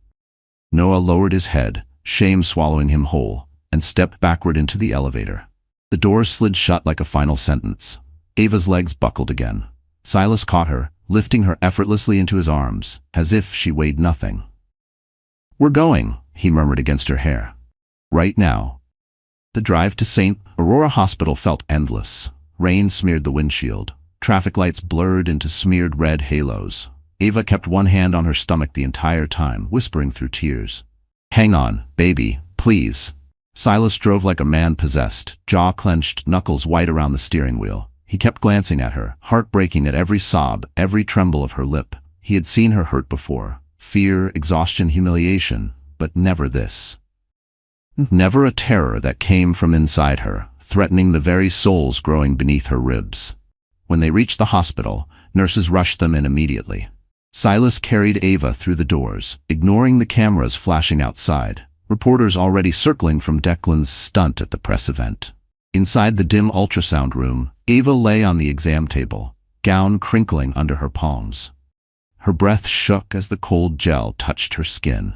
Noah lowered his head, shame swallowing him whole, and stepped backward into the elevator. The doors slid shut like a final sentence. Ava's legs buckled again. Silas caught her, lifting her effortlessly into his arms, as if she weighed nothing. "We're going," he murmured against her hair. "Right now." The drive to St. Aurora Hospital felt endless. Rain smeared the windshield. Traffic lights blurred into smeared red halos. Ava kept one hand on her stomach the entire time, whispering through tears. "Hang on, baby, please." Silas drove like a man possessed, jaw clenched, knuckles white around the steering wheel. He kept glancing at her, heart breaking at every sob, every tremble of her lip. He had seen her hurt before. Fear, exhaustion, humiliation, but never this. Never a terror that came from inside her, threatening the very souls growing beneath her ribs. When they reached the hospital, nurses rushed them in immediately. Silas carried Ava through the doors, ignoring the cameras flashing outside, reporters already circling from Declan's stunt at the press event. Inside the dim ultrasound room, Ava lay on the exam table, gown crinkling under her palms. Her breath shook as the cold gel touched her skin.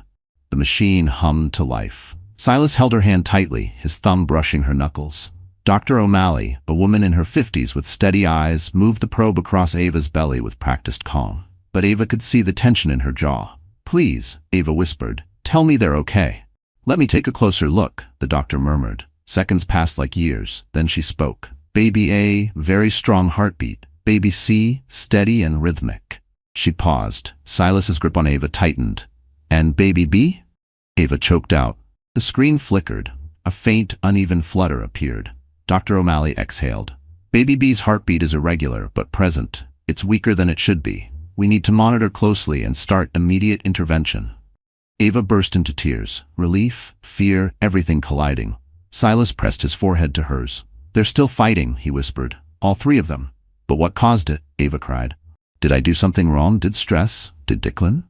The machine hummed to life. Silas held her hand tightly, his thumb brushing her knuckles. Dr. O'Malley, a woman in her 50s with steady eyes, moved the probe across Ava's belly with practiced calm. But Ava could see the tension in her jaw. "Please," Ava whispered, "tell me they're okay." "Let me take a closer look," the doctor murmured. Seconds passed like years, then she spoke. "Baby A, very strong heartbeat. Baby C, steady and rhythmic." She paused. Silas's grip on Ava tightened. "And baby B?" Ava choked out. The screen flickered. A faint, uneven flutter appeared. Dr. O'Malley exhaled. "Baby B's heartbeat is irregular, but present. It's weaker than it should be. We need to monitor closely and start immediate intervention." Ava burst into tears. Relief, fear, everything colliding. Silas pressed his forehead to hers. "They're still fighting," he whispered. "All 3 of them." "But what caused it?" Ava cried. "Did I do something wrong? Did stress? Did Declan?"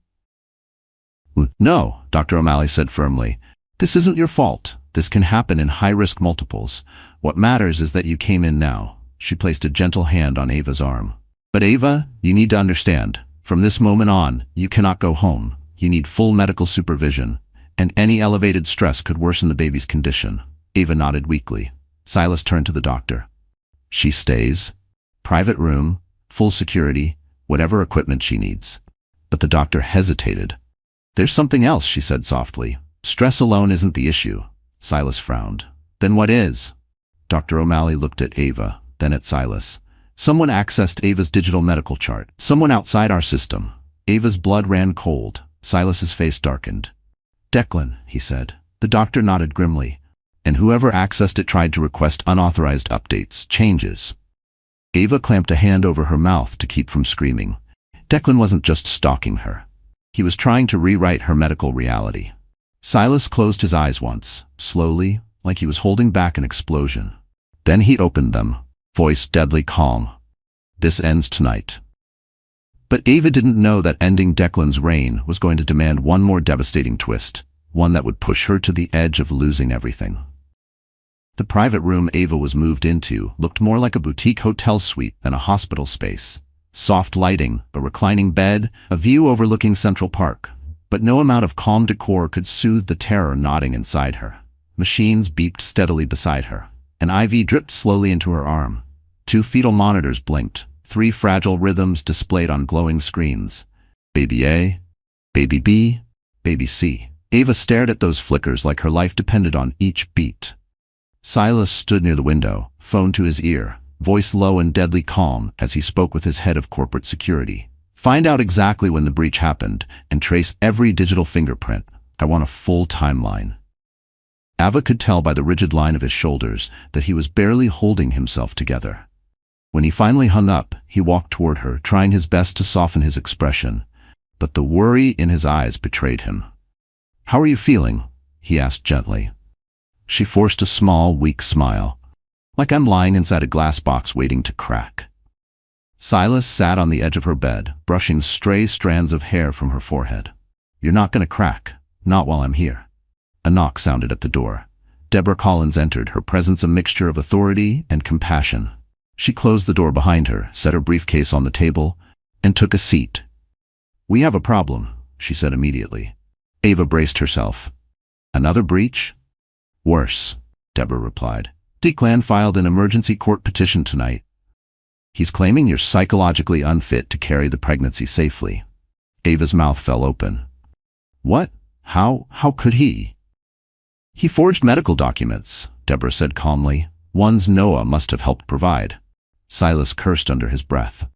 "No," Dr. O'Malley said firmly. "This isn't your fault. This can happen in high-risk multiples. What matters is that you came in now." She placed a gentle hand on Ava's arm. "But Ava, you need to understand. From this moment on, you cannot go home. You need full medical supervision, and any elevated stress could worsen the baby's condition." Ava nodded weakly. Silas turned to the doctor. "She stays. Private room, full security, whatever equipment she needs." But the doctor hesitated. "There's something else," she said softly. "Stress alone isn't the issue." Silas frowned. "Then what is?" Dr. O'Malley looked at Ava, then at Silas. "Someone accessed Ava's digital medical chart. Someone outside our system." Ava's blood ran cold. Silas's face darkened. "Declan," he said. The doctor nodded grimly. "And whoever accessed it tried to request unauthorized updates, changes." Ava clamped a hand over her mouth to keep from screaming. Declan wasn't just stalking her. He was trying to rewrite her medical reality. Silas closed his eyes once, slowly, like he was holding back an explosion. Then he opened them. Voice deadly calm. This ends tonight. But Ava didn't know that ending Declan's reign was going to demand one more devastating twist, one that would push her to the edge of losing everything. The private room Ava was moved into looked more like a boutique hotel suite than a hospital space. Soft lighting, a reclining bed, a view overlooking Central Park. But no amount of calm decor could soothe the terror gnawing inside her. Machines beeped steadily beside her. An IV dripped slowly into her arm. 2 fetal monitors blinked, 3 fragile rhythms displayed on glowing screens. Baby A, Baby B, Baby C. Ava stared at those flickers like her life depended on each beat. Silas stood near the window, phone to his ear, voice low and deadly calm as he spoke with his head of corporate security. Find out exactly when the breach happened and trace every digital fingerprint. I want a full timeline. Ava could tell by the rigid line of his shoulders that he was barely holding himself together. When he finally hung up, he walked toward her, trying his best to soften his expression, but the worry in his eyes betrayed him. How are you feeling? He asked gently. She forced a small, weak smile. Like I'm lying inside a glass box waiting to crack. Silas sat on the edge of her bed, brushing stray strands of hair from her forehead. You're not gonna crack. Not while I'm here. A knock sounded at the door. Deborah Collins entered, her presence a mixture of authority and compassion. She closed the door behind her, set her briefcase on the table, and took a seat. We have a problem, she said immediately. Ava braced herself. Another breach? Worse, Deborah replied. Declan filed an emergency court petition tonight. He's claiming you're psychologically unfit to carry the pregnancy safely. Ava's mouth fell open. What? How could he? He forged medical documents, Deborah said calmly. Ones Noah must have helped provide. Silas cursed under his breath.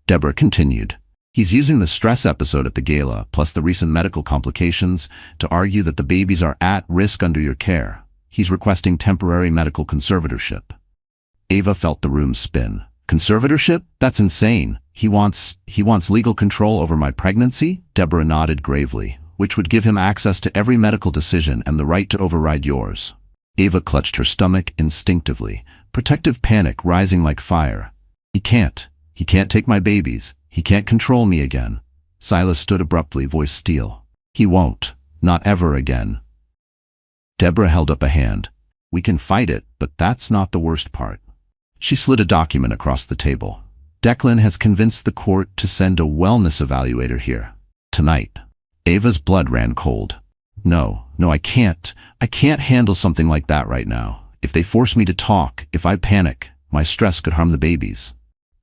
Deborah continued. He's using the stress episode at the gala, plus the recent medical complications, to argue that the babies are at risk under your care. He's requesting temporary medical conservatorship. Ava felt the room spin. Conservatorship? That's insane. He wants legal control over my pregnancy? Deborah nodded gravely. Which would give him access to every medical decision and the right to override yours. Ava clutched her stomach instinctively, protective panic rising like fire. He can't take my babies. He can't control me again. Silas stood abruptly, voice steel. He won't. Not ever again. Deborah held up a hand. We can fight it, but that's not the worst part. She slid a document across the table. Declan has convinced the court to send a wellness evaluator here. Tonight. Ava's blood ran cold. No, I can't. I can't handle something like that right now. If they force me to talk, if I panic, my stress could harm the babies.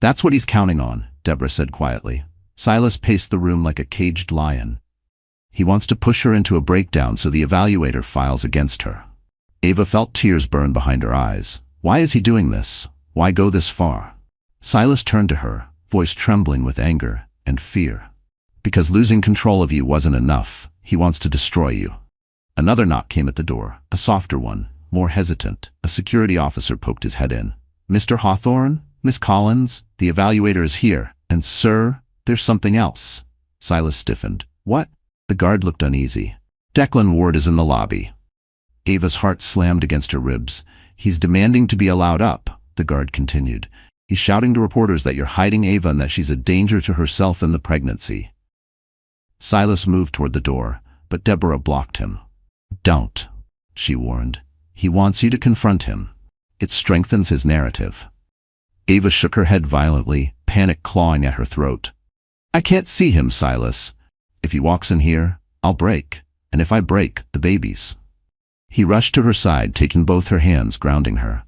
That's what he's counting on, Deborah said quietly. Silas paced the room like a caged lion. He wants to push her into a breakdown so the evaluator files against her. Ava felt tears burn behind her eyes. Why is he doing this? Why go this far? Silas turned to her, voice trembling with anger and fear. Because losing control of you wasn't enough, he wants to destroy you. Another knock came at the door, a softer one, more hesitant. A security officer poked his head in. Mr. Hawthorne? Miss Collins? The evaluator is here. And sir, there's something else. Silas stiffened. What? The guard looked uneasy. Declan Ward is in the lobby. Ava's heart slammed against her ribs. He's demanding to be allowed up, the guard continued. He's shouting to reporters that you're hiding Ava and that she's a danger to herself and the pregnancy. Silas moved toward the door, but Deborah blocked him. Don't, she warned. He wants you to confront him. It strengthens his narrative. Ava shook her head violently, panic clawing at her throat. I can't see him, Silas. If he walks in here, I'll break. And if I break, the babies. He rushed to her side, taking both her hands, grounding her.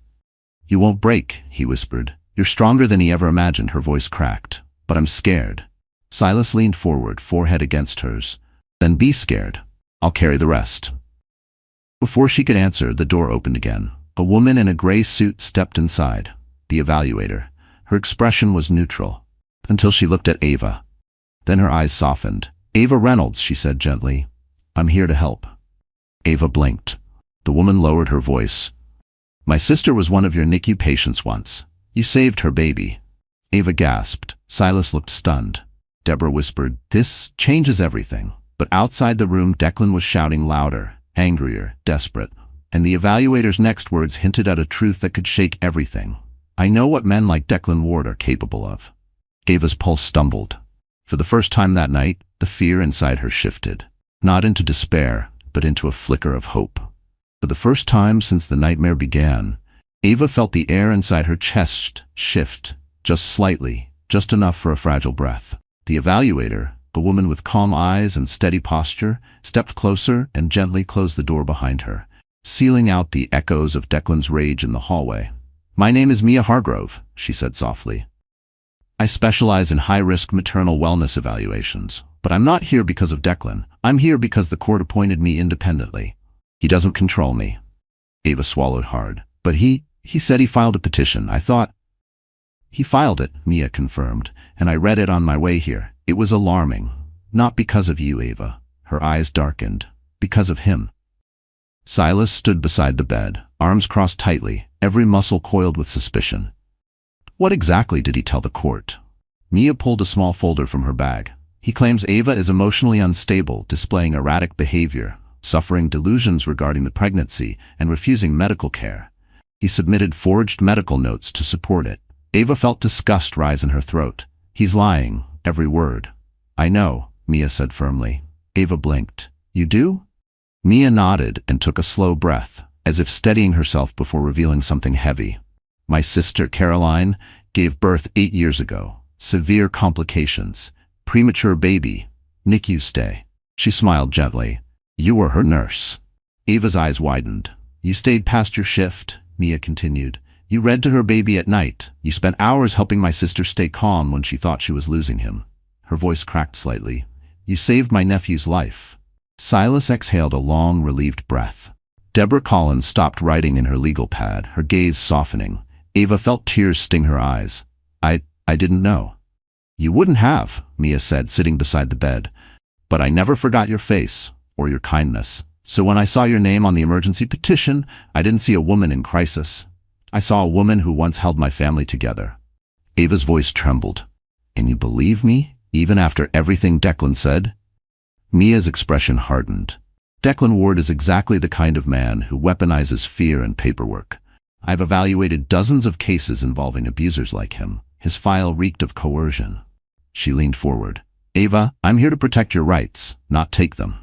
You won't break, he whispered. You're stronger than he ever imagined, her voice cracked. But I'm scared. Silas leaned forward, forehead against hers. Then be scared. I'll carry the rest. Before she could answer, the door opened again. A woman in a gray suit stepped inside. The evaluator. Her expression was neutral, until she looked at Ava. Then her eyes softened. Ava Reynolds, she said gently. I'm here to help. Ava blinked. The woman lowered her voice. My sister was one of your NICU patients once. You saved her baby. Ava gasped. Silas looked stunned. Deborah whispered, this changes everything. But outside the room, Declan was shouting louder, angrier, desperate. And the evaluator's next words hinted at a truth that could shake everything. I know what men like Declan Ward are capable of. Ava's pulse stumbled. For the first time that night, the fear inside her shifted. Not into despair, but into a flicker of hope. For the first time since the nightmare began, Ava felt the air inside her chest shift, just slightly, just enough for a fragile breath. The evaluator, a woman with calm eyes and steady posture, stepped closer and gently closed the door behind her, sealing out the echoes of Declan's rage in the hallway. "My name is Mia Hargrove," she said softly. "I specialize in high-risk maternal wellness evaluations, but I'm not here because of Declan. I'm here because the court appointed me independently. He doesn't control me." Ava swallowed hard. "But he said he filed a petition. I thought—" "He filed it," Mia confirmed, "and I read it on my way here. It was alarming. Not because of you, Ava." Her eyes darkened. "Because of him." Silas stood beside the bed, arms crossed tightly, every muscle coiled with suspicion. "What exactly did he tell the court?" Mia pulled a small folder from her bag. "He claims Ava is emotionally unstable, displaying erratic behavior, suffering delusions regarding the pregnancy, and refusing medical care. He submitted forged medical notes to support it." Ava felt disgust rise in her throat. "He's lying, every word." "I know," Mia said firmly. Ava blinked. "You do?" Mia nodded and took a slow breath, as if steadying herself before revealing something heavy. "My sister, Caroline, gave birth 8 years ago. Severe complications. Premature baby. NICU stay." She smiled gently. "You were her nurse." Ava's eyes widened. "You stayed past your shift," Mia continued. "You read to her baby at night. You spent hours helping my sister stay calm when she thought she was losing him." Her voice cracked slightly. "You saved my nephew's life." Silas exhaled a long, relieved breath. Deborah Collins stopped writing in her legal pad, her gaze softening. Ava felt tears sting her eyes. I didn't know." "You wouldn't have," Mia said, sitting beside the bed. "But I never forgot your face, or your kindness. So when I saw your name on the emergency petition, I didn't see a woman in crisis. I saw a woman who once held my family together." Ava's voice trembled. "And you believe me, even after everything Declan said?" Mia's expression hardened. "Declan Ward is exactly the kind of man who weaponizes fear and paperwork. I've evaluated dozens of cases involving abusers like him. His file reeked of coercion." She leaned forward. "Ava, I'm here to protect your rights, not take them."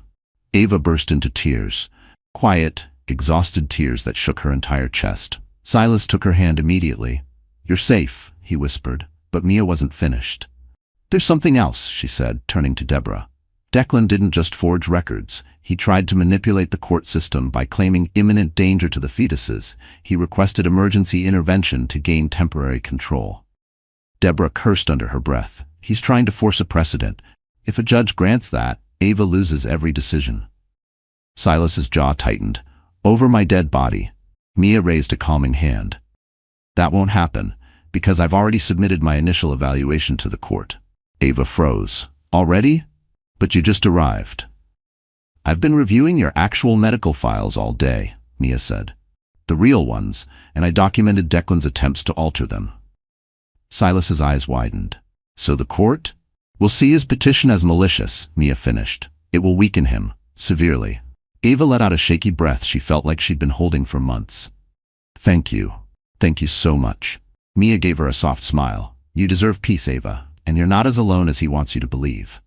Ava burst into tears. Quiet, exhausted tears that shook her entire chest. Silas took her hand immediately. "You're safe," he whispered, but Mia wasn't finished. "There's something else," she said, turning to Deborah. "Declan didn't just forge records. He tried to manipulate the court system by claiming imminent danger to the fetuses. He requested emergency intervention to gain temporary control." Deborah cursed under her breath. "He's trying to force a precedent. If a judge grants that, Ava loses every decision." Silas's jaw tightened. "Over my dead body." Mia raised a calming hand. "That won't happen, because I've already submitted my initial evaluation to the court." Ava froze. "Already? But you just arrived." "I've been reviewing your actual medical files all day," Mia said. "The real ones, and I documented Declan's attempts to alter them." Silas's eyes widened. "So the court will see his petition as malicious," Mia finished. "It will weaken him, severely." Ava let out a shaky breath she felt like she'd been holding for months. "Thank you. Thank you so much." Mia gave her a soft smile. "You deserve peace, Ava, and you're not as alone as he wants you to believe."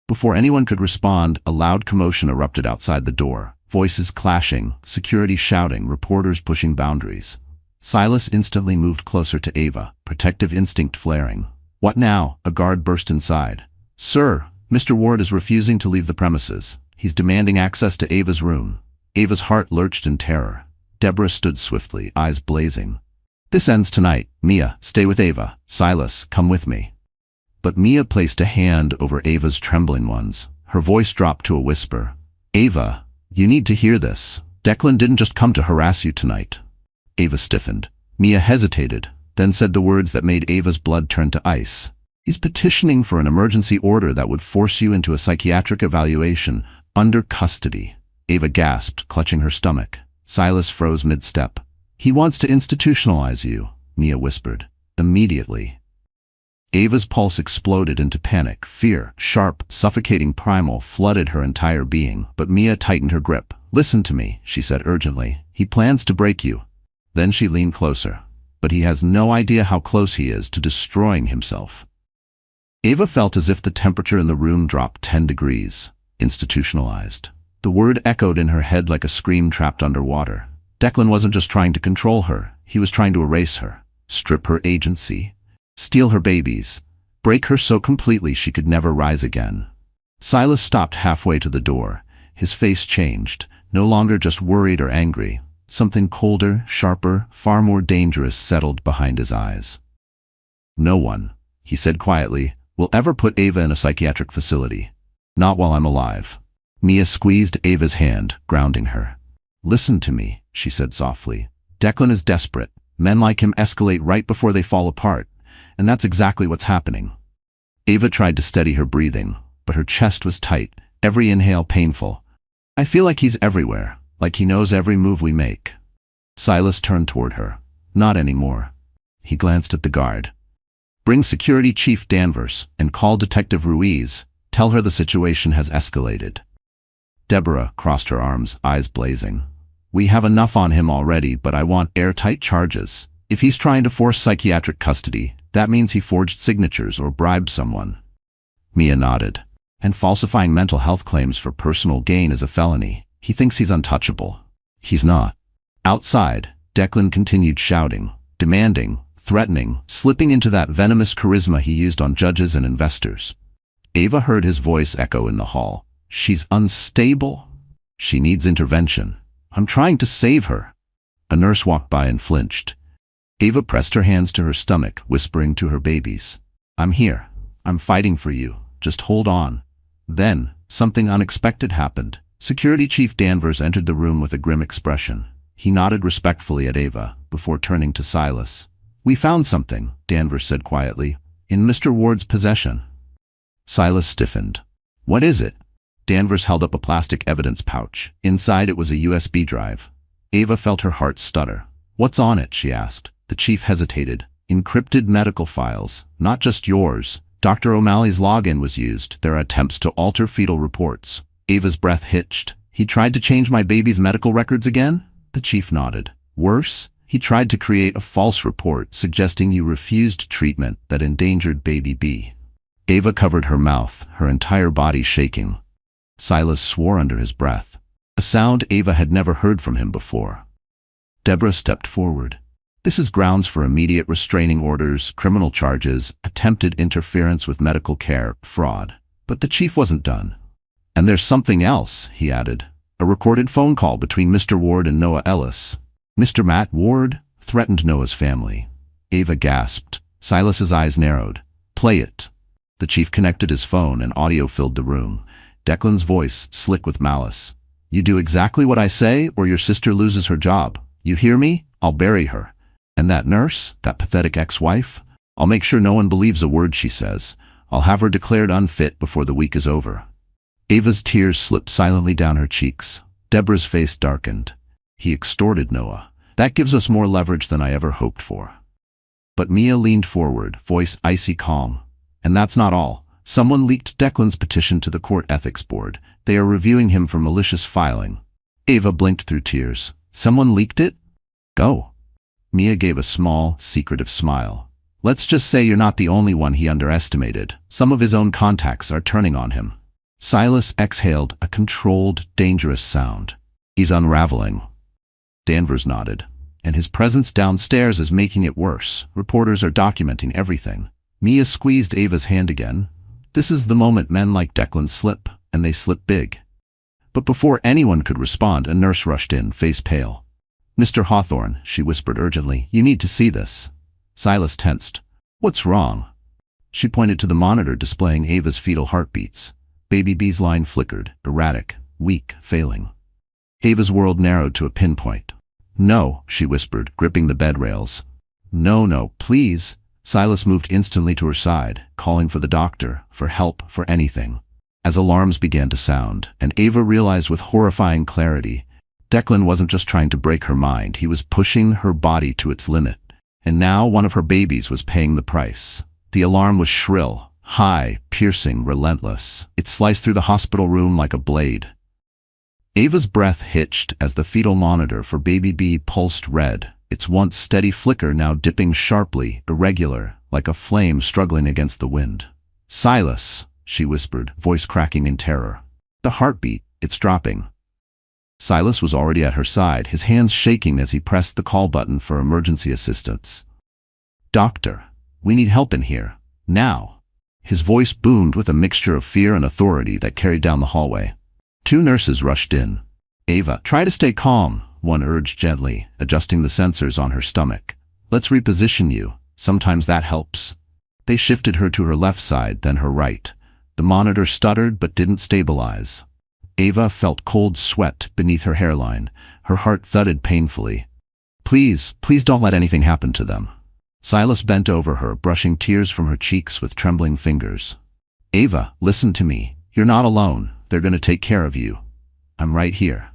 Before anyone could respond, a loud commotion erupted outside the door. Voices clashing, security shouting, reporters pushing boundaries. Silas instantly moved closer to Ava, protective instinct flaring. "What now?" A guard burst inside. "Sir, Mr. Ward is refusing to leave the premises. He's demanding access to Ava's room." Ava's heart lurched in terror. Deborah stood swiftly, eyes blazing. "This ends tonight. Mia, stay with Ava. Silas, come with me." But Mia placed a hand over Ava's trembling ones. Her voice dropped to a whisper. "Ava, you need to hear this. Declan didn't just come to harass you tonight." Ava stiffened. Mia hesitated, then said the words that made Ava's blood turn to ice. "He's petitioning for an emergency order that would force you into a psychiatric evaluation under custody." Ava gasped, clutching her stomach. Silas froze mid-step. "He wants to institutionalize you," Mia whispered. "Immediately." Ava's pulse exploded into panic. Fear, sharp, suffocating primal, flooded her entire being, but Mia tightened her grip. "Listen to me," she said urgently. "He plans to break you." Then she leaned closer. but he has no idea how close he is to destroying himself. Ava felt as if the temperature in the room dropped 10 degrees. Institutionalized. The word echoed in her head like a scream trapped underwater. Declan wasn't just trying to control her, he was trying to erase her, strip her agency, steal her babies, break her so completely she could never rise again. Silas stopped halfway to the door. His face changed, no longer just worried or angry. Something colder, sharper, far more dangerous settled behind his eyes. "No one," he said quietly, "will ever put Ava in a psychiatric facility. Not while I'm alive." Mia squeezed Ava's hand, grounding her. "Listen to me," she said softly. "Declan is desperate. Men like him escalate right before they fall apart, and that's exactly what's happening." Ava tried to steady her breathing, but her chest was tight, every inhale painful. "I feel like he's everywhere, like he knows every move we make." Silas turned toward her. "Not anymore." He glanced at the guard. "Bring Security Chief Danvers and call Detective Ruiz. Tell her the situation has escalated." Deborah crossed her arms, eyes blazing. "We have enough on him already, but I want airtight charges. If he's trying to force psychiatric custody, that means he forged signatures or bribed someone." Mia nodded. "And falsifying mental health claims for personal gain is a felony. He thinks he's untouchable. He's not." Outside, Declan continued shouting, demanding, threatening, slipping into that venomous charisma he used on judges and investors. Ava heard his voice echo in the hall. "She's unstable. She needs intervention. I'm trying to save her." A nurse walked by and flinched. Ava pressed her hands to her stomach, whispering to her babies, "I'm here. I'm fighting for you. Just hold on." Then, something unexpected happened. Security Chief Danvers entered the room with a grim expression. He nodded respectfully at Ava, before turning to Silas. "We found something," Danvers said quietly, "in Mr. Ward's possession." Silas stiffened. "What is it?" Danvers held up a plastic evidence pouch. Inside it was a USB drive. Ava felt her heart stutter. "What's on it?" she asked. The chief hesitated. "Encrypted medical files. Not just yours. Dr. O'Malley's login was used. There are attempts to alter fetal reports." Ava's breath hitched. "He tried to change my baby's medical records again?" The chief nodded. "Worse, he tried to create a false report suggesting you refused treatment that endangered baby B." Ava covered her mouth, her entire body shaking. Silas swore under his breath, a sound Ava had never heard from him before. Deborah stepped forward. "This is grounds for immediate restraining orders, criminal charges, attempted interference with medical care, fraud." But the chief wasn't done. "And there's something else," he added. "A recorded phone call between Mr. Ward and Noah Ellis." "Mr. Matt Ward?" threatened Noah's family. Ava gasped. Silas's eyes narrowed. "Play it." The chief connected his phone and audio filled the room. Declan's voice, slick with malice. "You do exactly what I say or your sister loses her job. You hear me? I'll bury her. And that nurse, that pathetic ex-wife, I'll make sure no one believes a word she says. I'll have her declared unfit before the week is over." Ava's tears slipped silently down her cheeks. Deborah's face darkened. "He extorted Noah. That gives us more leverage than I ever hoped for." But Mia leaned forward, voice icy calm. "And that's not all. Someone leaked Declan's petition to the court ethics board. They are reviewing him for malicious filing." Ava blinked through tears. "Someone leaked it? Go." Mia gave a small, secretive smile. "Let's just say you're not the only one he underestimated. Some of his own contacts are turning on him." Silas exhaled a controlled, dangerous sound. "He's unraveling." Danvers nodded. "And his presence downstairs is making it worse. Reporters are documenting everything." Mia squeezed Ava's hand again. "This is the moment men like Declan slip, and they slip big." But before anyone could respond, a nurse rushed in, face pale. "Mr. Hawthorne," she whispered urgently, "you need to see this." Silas tensed. "What's wrong?" She pointed to the monitor displaying Ava's fetal heartbeats. Baby B's line flickered, erratic, weak, failing. Ava's world narrowed to a pinpoint. "No," she whispered, gripping the bed rails. "No, please." Silas moved instantly to her side, calling for the doctor, for help, for anything. As alarms began to sound, and Ava realized with horrifying clarity, Declan wasn't just trying to break her mind, he was pushing her body to its limit. And now one of her babies was paying the price. The alarm was shrill, high, piercing, relentless. It sliced through the hospital room like a blade. Ava's breath hitched as the fetal monitor for baby B pulsed red. its once steady flicker now dipping sharply, irregular, like a flame struggling against the wind. "Silas," she whispered, voice cracking in terror. The heartbeat, it's dropping. Silas was already at her side, his hands shaking as he pressed the call button for emergency assistance. "Doctor, we need help in here. Now." His voice boomed with a mixture of fear and authority that carried down the hallway. 2 nurses rushed in. "Ava, try to stay calm," one urged gently, adjusting the sensors on her stomach. "Let's reposition you. Sometimes that helps." They shifted her to her left side, then her right. The monitor stuttered but didn't stabilize. Ava felt cold sweat beneath her hairline. Her heart thudded painfully. Please don't let anything happen to them." Silas bent over her, brushing tears from her cheeks with trembling fingers. "Ava, listen to me. You're not alone. They're going to take care of you. I'm right here."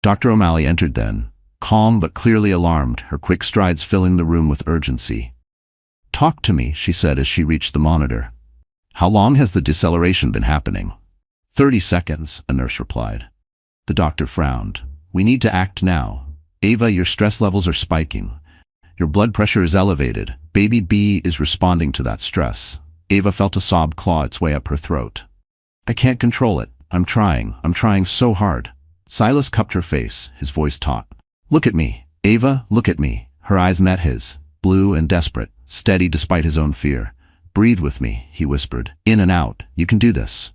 Dr. O'Malley entered then, calm but clearly alarmed, her quick strides filling the room with urgency. "Talk to me," she said as she reached the monitor. "How long has the deceleration been happening?" 30 seconds, a nurse replied. The doctor frowned. "We need to act now. Ava, your stress levels are spiking. Your blood pressure is elevated. Baby B is responding to that stress." Ava felt a sob claw its way up her throat. "I can't control it. I'm trying so hard." Silas cupped her face, his voice taut. "Look at me. Ava, look at me." Her eyes met his, blue and desperate, steady despite his own fear. "Breathe with me," he whispered. "In and out. You can do this."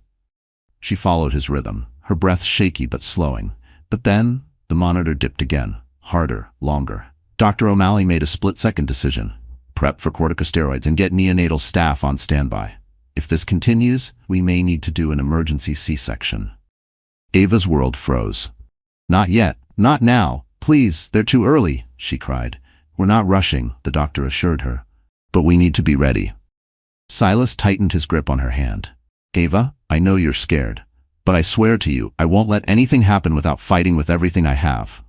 She followed his rhythm, her breath shaky but slowing. But then, the monitor dipped again, harder, longer. Dr. O'Malley made a split-second decision. Prep for corticosteroids and get neonatal staff on standby. If this continues, we may need to do an emergency C-section. Ava's world froze. "Not yet. Not now. Please, they're too early," she cried. "We're not rushing," the doctor assured her. "But we need to be ready." Silas tightened his grip on her hand. "Ava, I know you're scared. But I swear to you, I won't let anything happen without fighting with everything I have."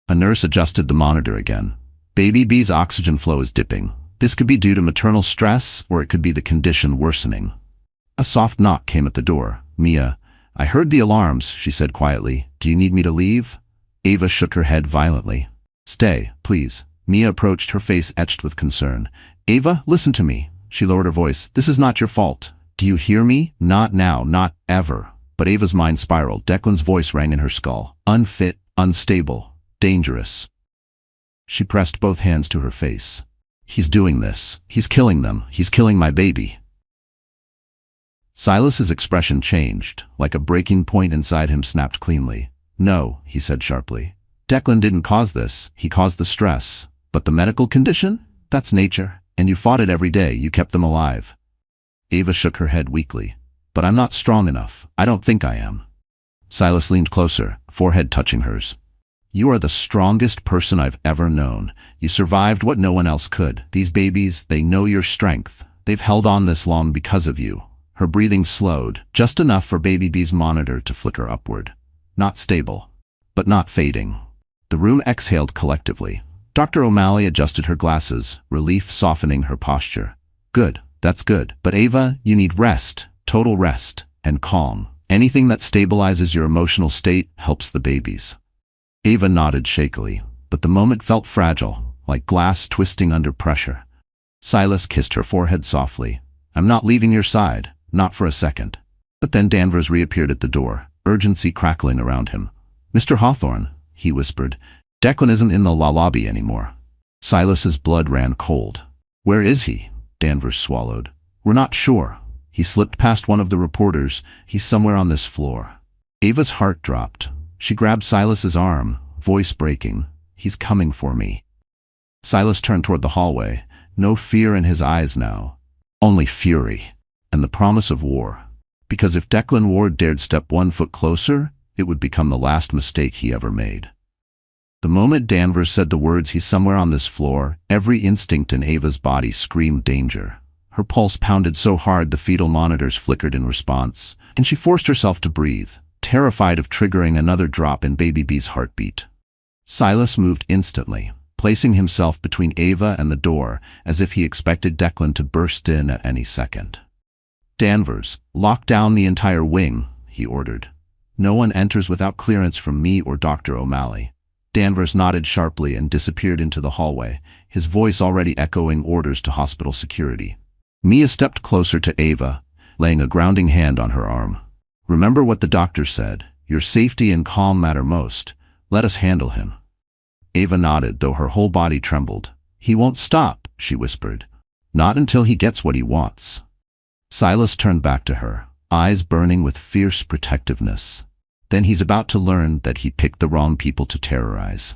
A nurse adjusted the monitor again. "Baby B's oxygen flow is dipping. This could be due to maternal stress, or it could be the condition worsening." A soft knock came at the door. "Mia, I heard the alarms," she said quietly. "Do you need me to leave?" Ava shook her head violently. "Stay, please." Mia approached, her face etched with concern. "Ava, listen to me." She lowered her voice. "This is not your fault. Do you hear me? Not now, not ever." But Ava's mind spiraled. Declan's voice rang in her skull. "Unfit, unstable, dangerous." She pressed both hands to her face. "He's doing this. He's killing them. He's killing my baby." Silas's expression changed, like a breaking point inside him snapped cleanly. "No," he said sharply. "Declan didn't cause this. He caused the stress. But the medical condition? That's nature. And you fought it every day. You kept them alive." Ava shook her head weakly. "But I'm not strong enough. I don't think I am." Silas leaned closer, forehead touching hers. "You are the strongest person I've ever known. You survived what no one else could. These babies, they know your strength. They've held on this long because of you." Her breathing slowed, just enough for Baby B's monitor to flicker upward. Not stable, but not fading. The room exhaled collectively. Dr. O'Malley adjusted her glasses, relief softening her posture. "Good, that's good. But Ava, you need rest, total rest, and calm. Anything that stabilizes your emotional state helps the babies." Ava nodded shakily, but the moment felt fragile, like glass twisting under pressure. Silas kissed her forehead softly. "I'm not leaving your side. Not for a second." But then Danvers reappeared at the door, urgency crackling around him. "Mr. Hawthorne," he whispered, "Declan isn't in the lobby anymore." Silas's blood ran cold. "Where is he?" Danvers swallowed. "We're not sure. He slipped past one of the reporters. He's somewhere on this floor." Ava's heart dropped. She grabbed Silas's arm, voice breaking. "He's coming for me." Silas turned toward the hallway, no fear in his eyes now. Only fury. And the promise of war. Because if Declan Ward dared step 1 foot closer, it would become the last mistake he ever made. The moment Danvers said the words, "He's somewhere on this floor," every instinct in Ava's body screamed danger. Her pulse pounded so hard the fetal monitors flickered in response, and she forced herself to breathe, terrified of triggering another drop in Baby B's heartbeat. Silas moved instantly, placing himself between Ava and the door, as if he expected Declan to burst in at any second. "Danvers, lock down the entire wing," he ordered. "No one enters without clearance from me or Dr. O'Malley." Danvers nodded sharply and disappeared into the hallway, his voice already echoing orders to hospital security. Mia stepped closer to Ava, laying a grounding hand on her arm. "Remember what the doctor said. Your safety and calm matter most. Let us handle him." Ava nodded, though her whole body trembled. "He won't stop," she whispered. "Not until he gets what he wants." Silas turned back to her, eyes burning with fierce protectiveness. Then he's about to learn that he picked the wrong people to terrorize.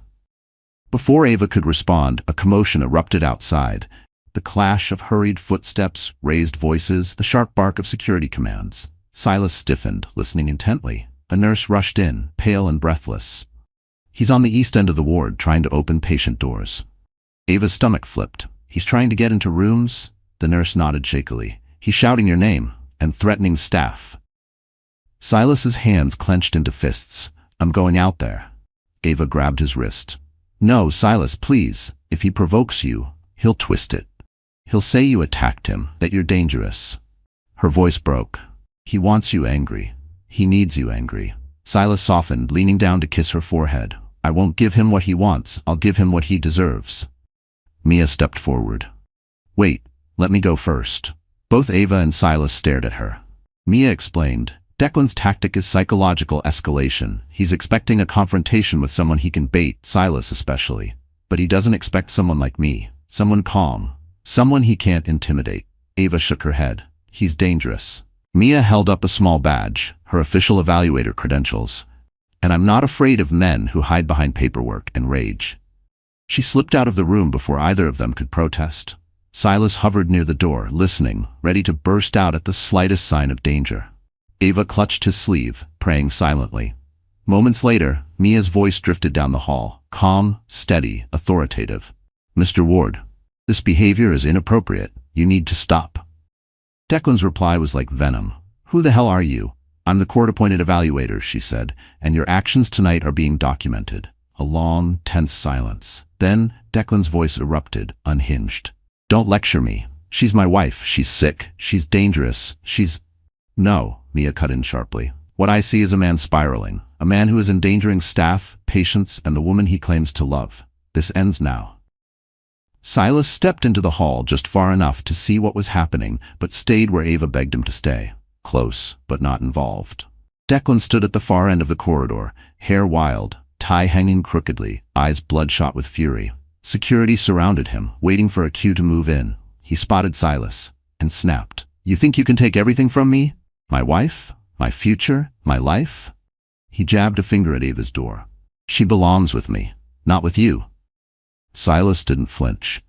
Before Ava could respond, a commotion erupted outside. The clash of hurried footsteps, raised voices, the sharp bark of security commands. Silas stiffened, listening intently. A nurse rushed in, pale and breathless. "He's on the east end of the ward, trying to open patient doors." Ava's stomach flipped. "He's trying to get into rooms?" The nurse nodded shakily. "He's shouting your name and threatening staff." Silas's hands clenched into fists. "I'm going out there." Ava grabbed his wrist. "No, Silas, please. If he provokes you, he'll twist it. He'll say you attacked him, that you're dangerous." Her voice broke. "He wants you angry. He needs you angry." Silas softened, leaning down to kiss her forehead. "I won't give him what he wants. I'll give him what he deserves." Mia stepped forward. "Wait, let me go first." Both Ava and Silas stared at her. Mia explained, "Declan's tactic is psychological escalation. He's expecting a confrontation with someone he can bait, Silas especially. But he doesn't expect someone like me. Someone calm. Someone he can't intimidate." Ava shook her head. "He's dangerous." Mia held up a small badge, her official evaluator credentials. "And I'm not afraid of men who hide behind paperwork and rage." She slipped out of the room before either of them could protest. Silas hovered near the door, listening, ready to burst out at the slightest sign of danger. Ava clutched his sleeve, praying silently. Moments later, Mia's voice drifted down the hall, calm, steady, authoritative. "Mr. Ward, this behavior is inappropriate. You need to stop." Declan's reply was like venom. "Who the hell are you?" "I'm the court-appointed evaluator," she said, "and your actions tonight are being documented." A long, tense silence. Then, Declan's voice erupted, unhinged. "Don't lecture me. She's my wife. She's sick. She's dangerous. She's—" "No," Mia cut in sharply. "What I see is a man spiraling. A man who is endangering staff, patients, and the woman he claims to love. This ends now." Silas stepped into the hall just far enough to see what was happening, but stayed where Ava begged him to stay. Close, but not involved. Declan stood at the far end of the corridor, hair wild, tie hanging crookedly, eyes bloodshot with fury. Security surrounded him, waiting for a cue to move in. He spotted Silas, and snapped. "You think you can take everything from me? My wife? My future? My life?" He jabbed a finger at Ava's door. "She belongs with me, not with you." Silas didn't flinch.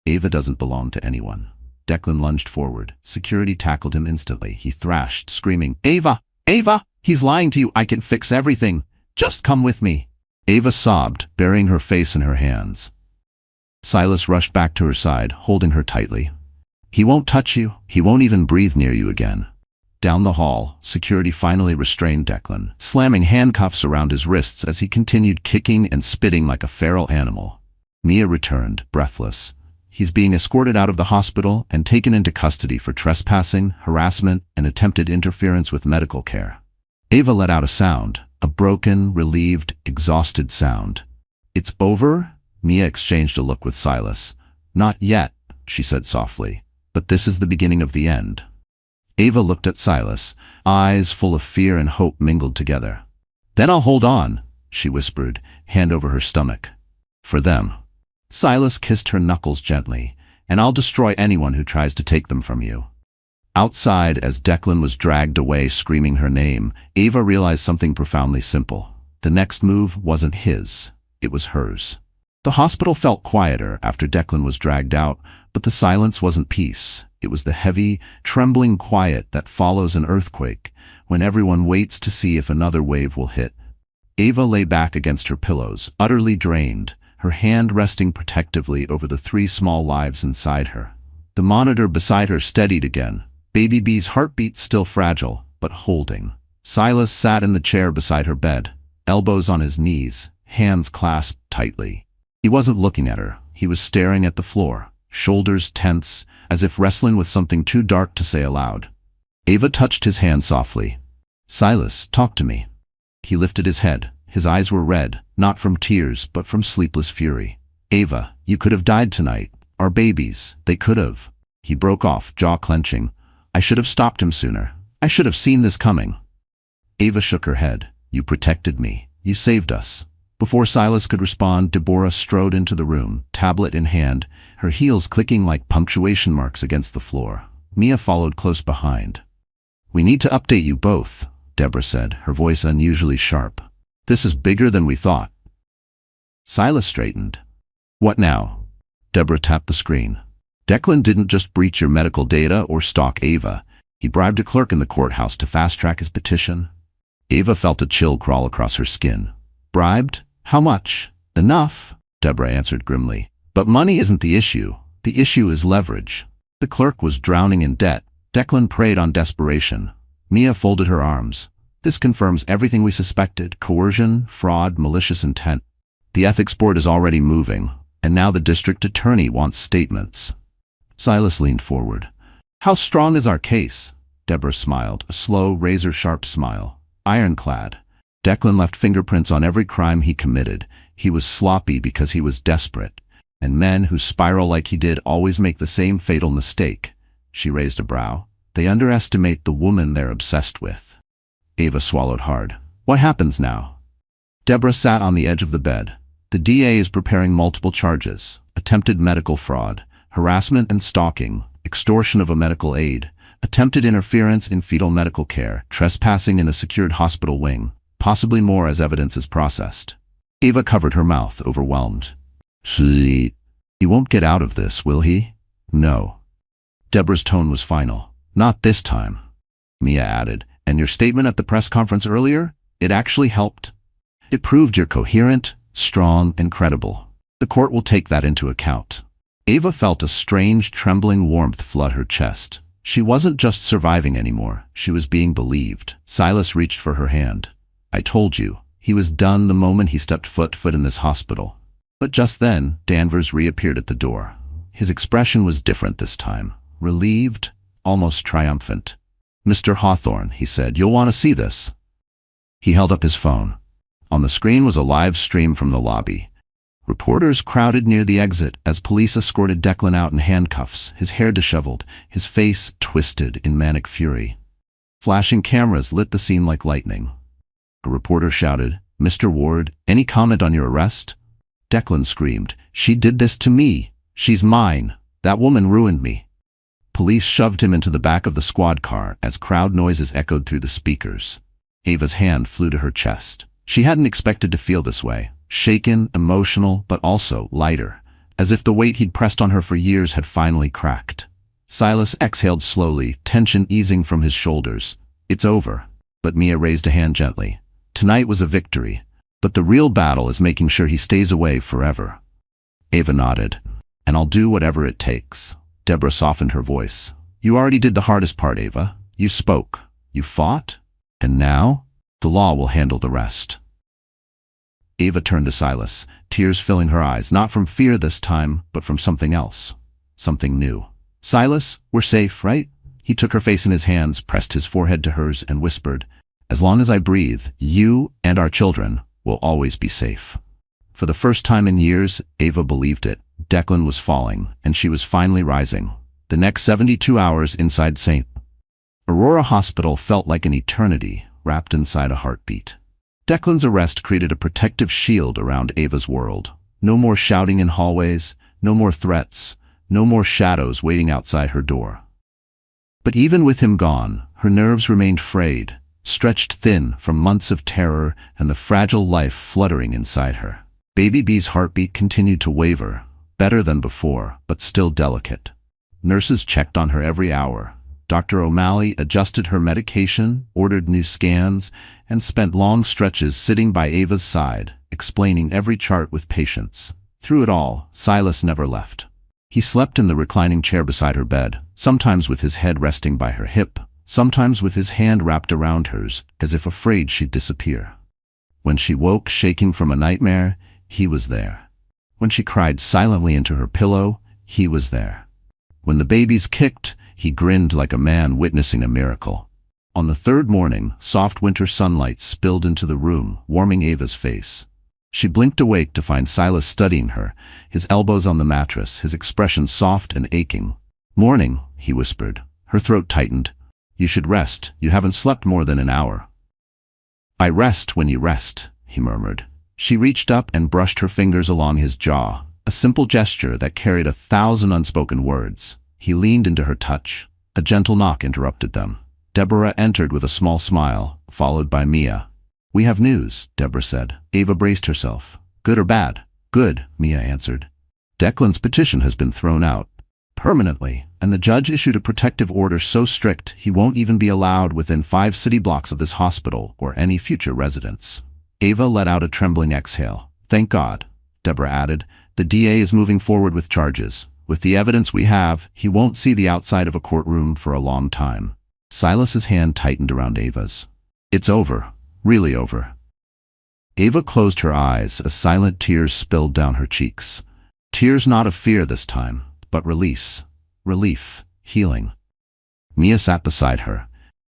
"Ava doesn't belong to anyone." Declan lunged forward. Security tackled him instantly. He thrashed, screaming, "Ava! Ava! He's lying to you! I can fix everything! Just come with me!" Ava sobbed, burying her face in her hands. Silas rushed back to her side, holding her tightly. "He won't touch you. He won't even breathe near you again." Down the hall, security finally restrained Declan, slamming handcuffs around his wrists as he continued kicking and spitting like a feral animal. Mia returned, breathless. "He's being escorted out of the hospital and taken into custody for trespassing, harassment, and attempted interference with medical care." Ava let out a sound, a broken, relieved, exhausted sound. "It's over?" Mia exchanged a look with Silas. "Not yet," she said softly, "but this is the beginning of the end." Ava looked at Silas, eyes full of fear and hope mingled together. "Then I'll hold on," she whispered, hand over her stomach. "For them." Silas kissed her knuckles gently. "And I'll destroy anyone who tries to take them from you." Outside, as Declan was dragged away screaming her name, Ava realized something profoundly simple. The next move wasn't his, it was hers. The hospital felt quieter after Declan was dragged out, but the silence wasn't peace. It was the heavy, trembling quiet that follows an earthquake, when everyone waits to see if another wave will hit. Ava lay back against her pillows, utterly drained, her hand resting protectively over the 3 small lives inside her. The monitor beside her steadied again, Baby B's heartbeat still fragile, but holding. Silas sat in the chair beside her bed, elbows on his knees, hands clasped tightly. He wasn't looking at her, he was staring at the floor, shoulders tense, as if wrestling with something too dark to say aloud. Ava touched his hand softly. "Silas, talk to me." He lifted his head, His eyes were red, not from tears, but from sleepless fury. "Ava, you could have died tonight. Our babies, they could have." He broke off, jaw clenching. "I should have stopped him sooner. I should have seen this coming." Ava shook her head. "You protected me. You saved us." Before Silas could respond, Deborah strode into the room, tablet in hand, her heels clicking like punctuation marks against the floor. Mia followed close behind. "We need to update you both," Deborah said, her voice unusually sharp. "This is bigger than we thought." Silas straightened. "What now?" Deborah tapped the screen. "Declan didn't just breach your medical data or stalk Ava. He bribed a clerk in the courthouse to fast-track his petition." Ava felt a chill crawl across her skin. "Bribed? How much?" "Enough," Deborah answered grimly. "But money isn't the issue. The issue is leverage." The clerk was drowning in debt. Declan preyed on desperation. Mia folded her arms. "This confirms everything we suspected: coercion, fraud, malicious intent. The ethics board is already moving, and now the district attorney wants statements." Silas leaned forward. "How strong is our case?" Deborah smiled, a slow, razor-sharp smile. "Ironclad. Declan left fingerprints on every crime he committed. He was sloppy because he was desperate. And men who spiral like he did always make the same fatal mistake." She raised a brow. "They underestimate the woman they're obsessed with." Ava swallowed hard. "What happens now?" Deborah sat on the edge of the bed. "The DA is preparing multiple charges: attempted medical fraud, harassment and stalking, extortion of a medical aid, attempted interference in fetal medical care, trespassing in a secured hospital wing, possibly more as evidence is processed." Ava covered her mouth, overwhelmed. "He won't get out of this, will he?" "No." Deborah's tone was final. "Not this time." Mia added, "And your statement at the press conference earlier? It actually helped. It proved you're coherent, strong, and credible. The court will take that into account." Ava felt a strange, trembling warmth flood her chest. She wasn't just surviving anymore, she was being believed. Silas reached for her hand. "I told you." He was done the moment he stepped foot in this hospital. But just then, Danvers reappeared at the door. His expression was different this time. Relieved, almost triumphant. "Mr. Hawthorne," he said, "you'll want to see this." He held up his phone. On the screen was a live stream from the lobby. Reporters crowded near the exit as police escorted Declan out in handcuffs, his hair disheveled, his face twisted in manic fury. Flashing cameras lit the scene like lightning. A reporter shouted, "Mr. Ward, any comment on your arrest?" Declan screamed, "She did this to me. She's mine. That woman ruined me." Police shoved him into the back of the squad car as crowd noises echoed through the speakers. Ava's hand flew to her chest. She hadn't expected to feel this way. Shaken, emotional, but also lighter, as if the weight he'd pressed on her for years had finally cracked. Silas exhaled slowly, tension easing from his shoulders. "It's over." But Mia raised a hand gently. "Tonight was a victory, but the real battle is making sure he stays away forever." Ava nodded. "And I'll do whatever it takes." Deborah softened her voice. "You already did the hardest part, Ava. You spoke. You fought. And now, the law will handle the rest." Ava turned to Silas, tears filling her eyes, not from fear this time, but from something else. Something new. "Silas, we're safe, right?" He took her face in his hands, pressed his forehead to hers, and whispered, "As long as I breathe, you and our children will always be safe." For the first time in years, Ava believed it. Declan was falling, and she was finally rising. The next 72 hours inside St. Aurora Hospital felt like an eternity, wrapped inside a heartbeat. Declan's arrest created a protective shield around Ava's world. No more shouting in hallways, no more threats, no more shadows waiting outside her door. But even with him gone, her nerves remained frayed, stretched thin from months of terror and the fragile life fluttering inside her. Baby B's heartbeat continued to waver, better than before, but still delicate. Nurses checked on her every hour. Dr. O'Malley adjusted her medication, ordered new scans, and spent long stretches sitting by Ava's side, explaining every chart with patience. Through it all, Silas never left. He slept in the reclining chair beside her bed, sometimes with his head resting by her hip, sometimes with his hand wrapped around hers, as if afraid she'd disappear. When she woke shaking from a nightmare, he was there. When she cried silently into her pillow, he was there. When the babies kicked, he grinned like a man witnessing a miracle. On the third morning, soft winter sunlight spilled into the room, warming Ava's face. She blinked awake to find Silas studying her, his elbows on the mattress, his expression soft and aching. "Morning," he whispered. Her throat tightened. "You should rest. You haven't slept more than an hour." "I rest when you rest," he murmured. She reached up and brushed her fingers along his jaw, a simple gesture that carried 1,000 unspoken words. He leaned into her touch. A gentle knock interrupted them. Deborah entered with a small smile, followed by Mia. "We have news," Deborah said. Ava braced herself. "Good or bad?" "Good," Mia answered. "Declan's petition has been thrown out. Permanently, and the judge issued a protective order so strict he won't even be allowed within 5 city blocks of this hospital or any future residents." Ava let out a trembling exhale. "Thank God," Deborah added. "The DA is moving forward with charges. With the evidence we have, he won't see the outside of a courtroom for a long time." Silas's hand tightened around Ava's. "It's over. Really over." Ava closed her eyes as silent tears spilled down her cheeks. Tears not of fear this time, but release, relief, healing. Mia sat beside her.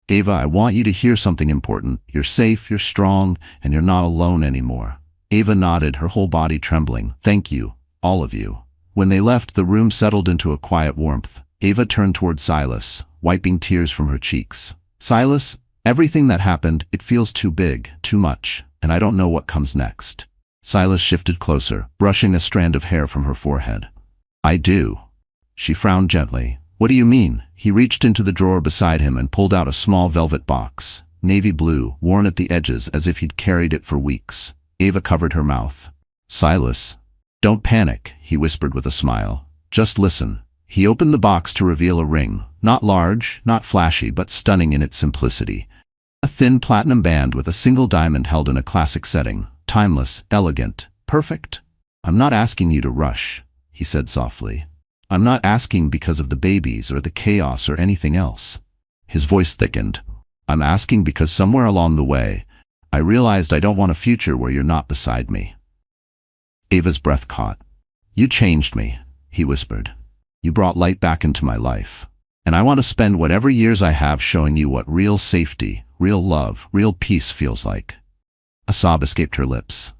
"Ava, I want you to hear something important. You're safe, you're strong, and you're not alone anymore." Ava nodded, her whole body trembling. "Thank you, all of you." When they left, the room settled into a quiet warmth. Ava turned toward Silas, wiping tears from her cheeks. "Silas, everything that happened, it feels too big, too much, and I don't know what comes next." Silas shifted closer, brushing a strand of hair from her forehead. "I do." She frowned gently. "What do you mean?" He reached into the drawer beside him and pulled out a small velvet box, navy blue, worn at the edges as if he'd carried it for weeks. Ava covered her mouth. "Silas, don't panic," he whispered with a smile. "Just listen." He opened the box to reveal a ring, not large, not flashy, but stunning in its simplicity. A thin platinum band with a single diamond held in a classic setting, timeless, elegant, perfect. "I'm not asking you to rush," he said softly. "I'm not asking because of the babies or the chaos or anything else." His voice thickened. "I'm asking because somewhere along the way, I realized I don't want a future where you're not beside me." Ava's breath caught. "You changed me," he whispered. "You brought light back into my life. And I want to spend whatever years I have showing you what real safety, real love, real peace feels like." A sob escaped her lips.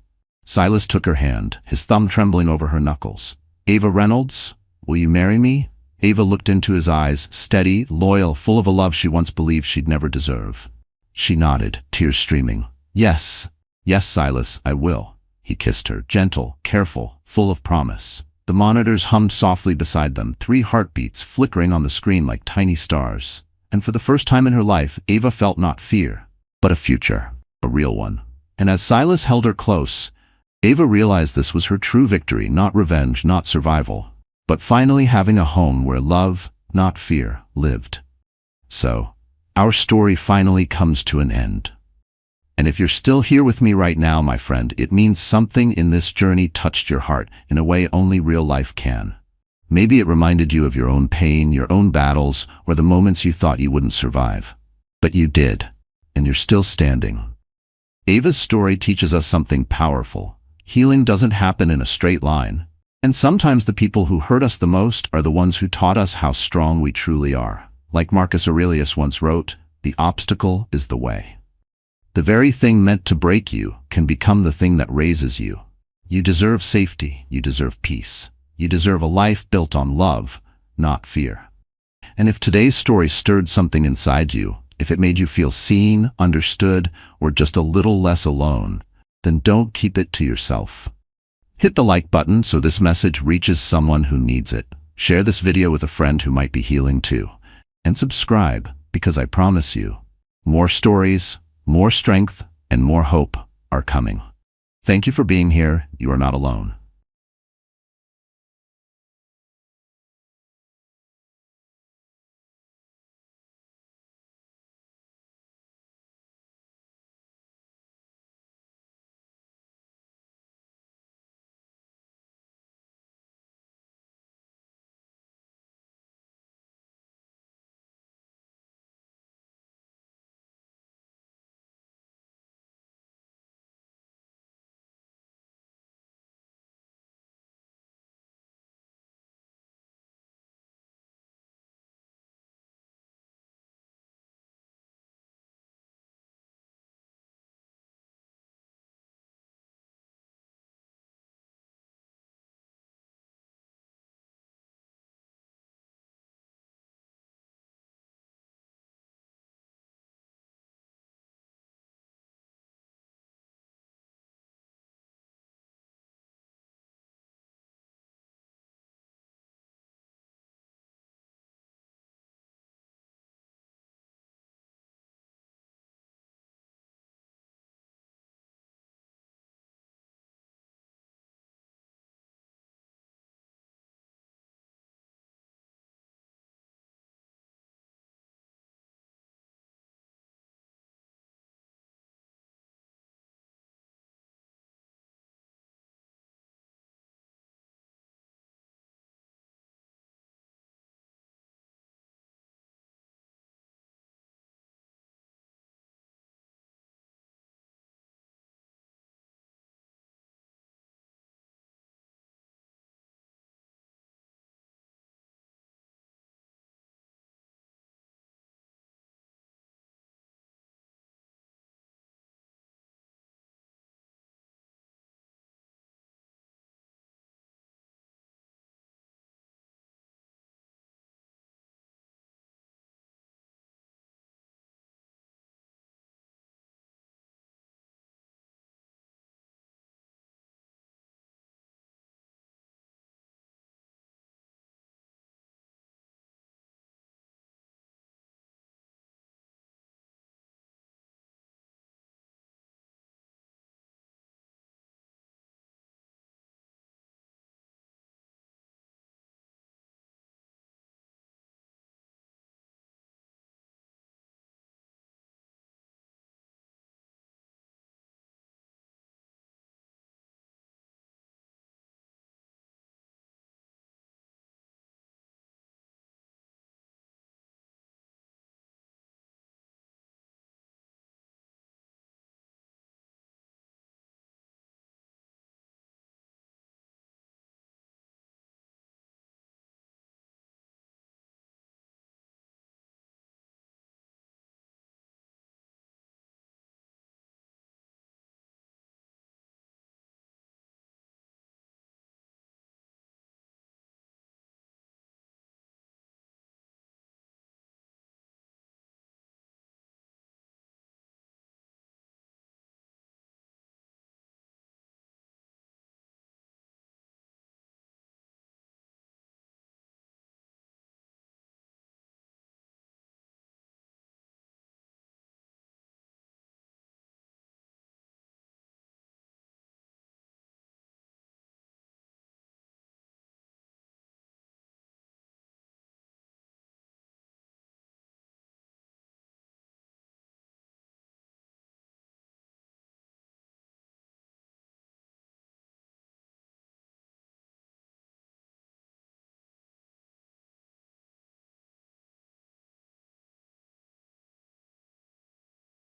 Silas took her hand, his thumb trembling over her knuckles. "Ava Reynolds, will you marry me?" Ava looked into his eyes, steady, loyal, full of a love she once believed she'd never deserve. She nodded, tears streaming. "Yes, yes, Silas, I will." He kissed her, gentle, careful, full of promise. The monitors hummed softly beside them, 3 heartbeats flickering on the screen like tiny stars. And for the first time in her life, Ava felt not fear, but a future, a real one. And as Silas held her close, Ava realized this was her true victory, not revenge, not survival, but finally having a home where love, not fear, lived. So, our story finally comes to an end. And if you're still here with me right now, my friend, it means something in this journey touched your heart in a way only real life can. Maybe it reminded you of your own pain, your own battles, or the moments you thought you wouldn't survive. But you did, and you're still standing. Ava's story teaches us something powerful. Healing doesn't happen in a straight line. And sometimes the people who hurt us the most are the ones who taught us how strong we truly are. Like Marcus Aurelius once wrote, "The obstacle is the way." The very thing meant to break you can become the thing that raises you. You deserve safety. You deserve peace. You deserve a life built on love, not fear. And if today's story stirred something inside you, if it made you feel seen, understood, or just a little less alone, then don't keep it to yourself. Hit the like button so this message reaches someone who needs it. Share this video with a friend who might be healing too. And subscribe, because I promise you, more stories, more strength, and more hope are coming. Thank you for being here. You are not alone.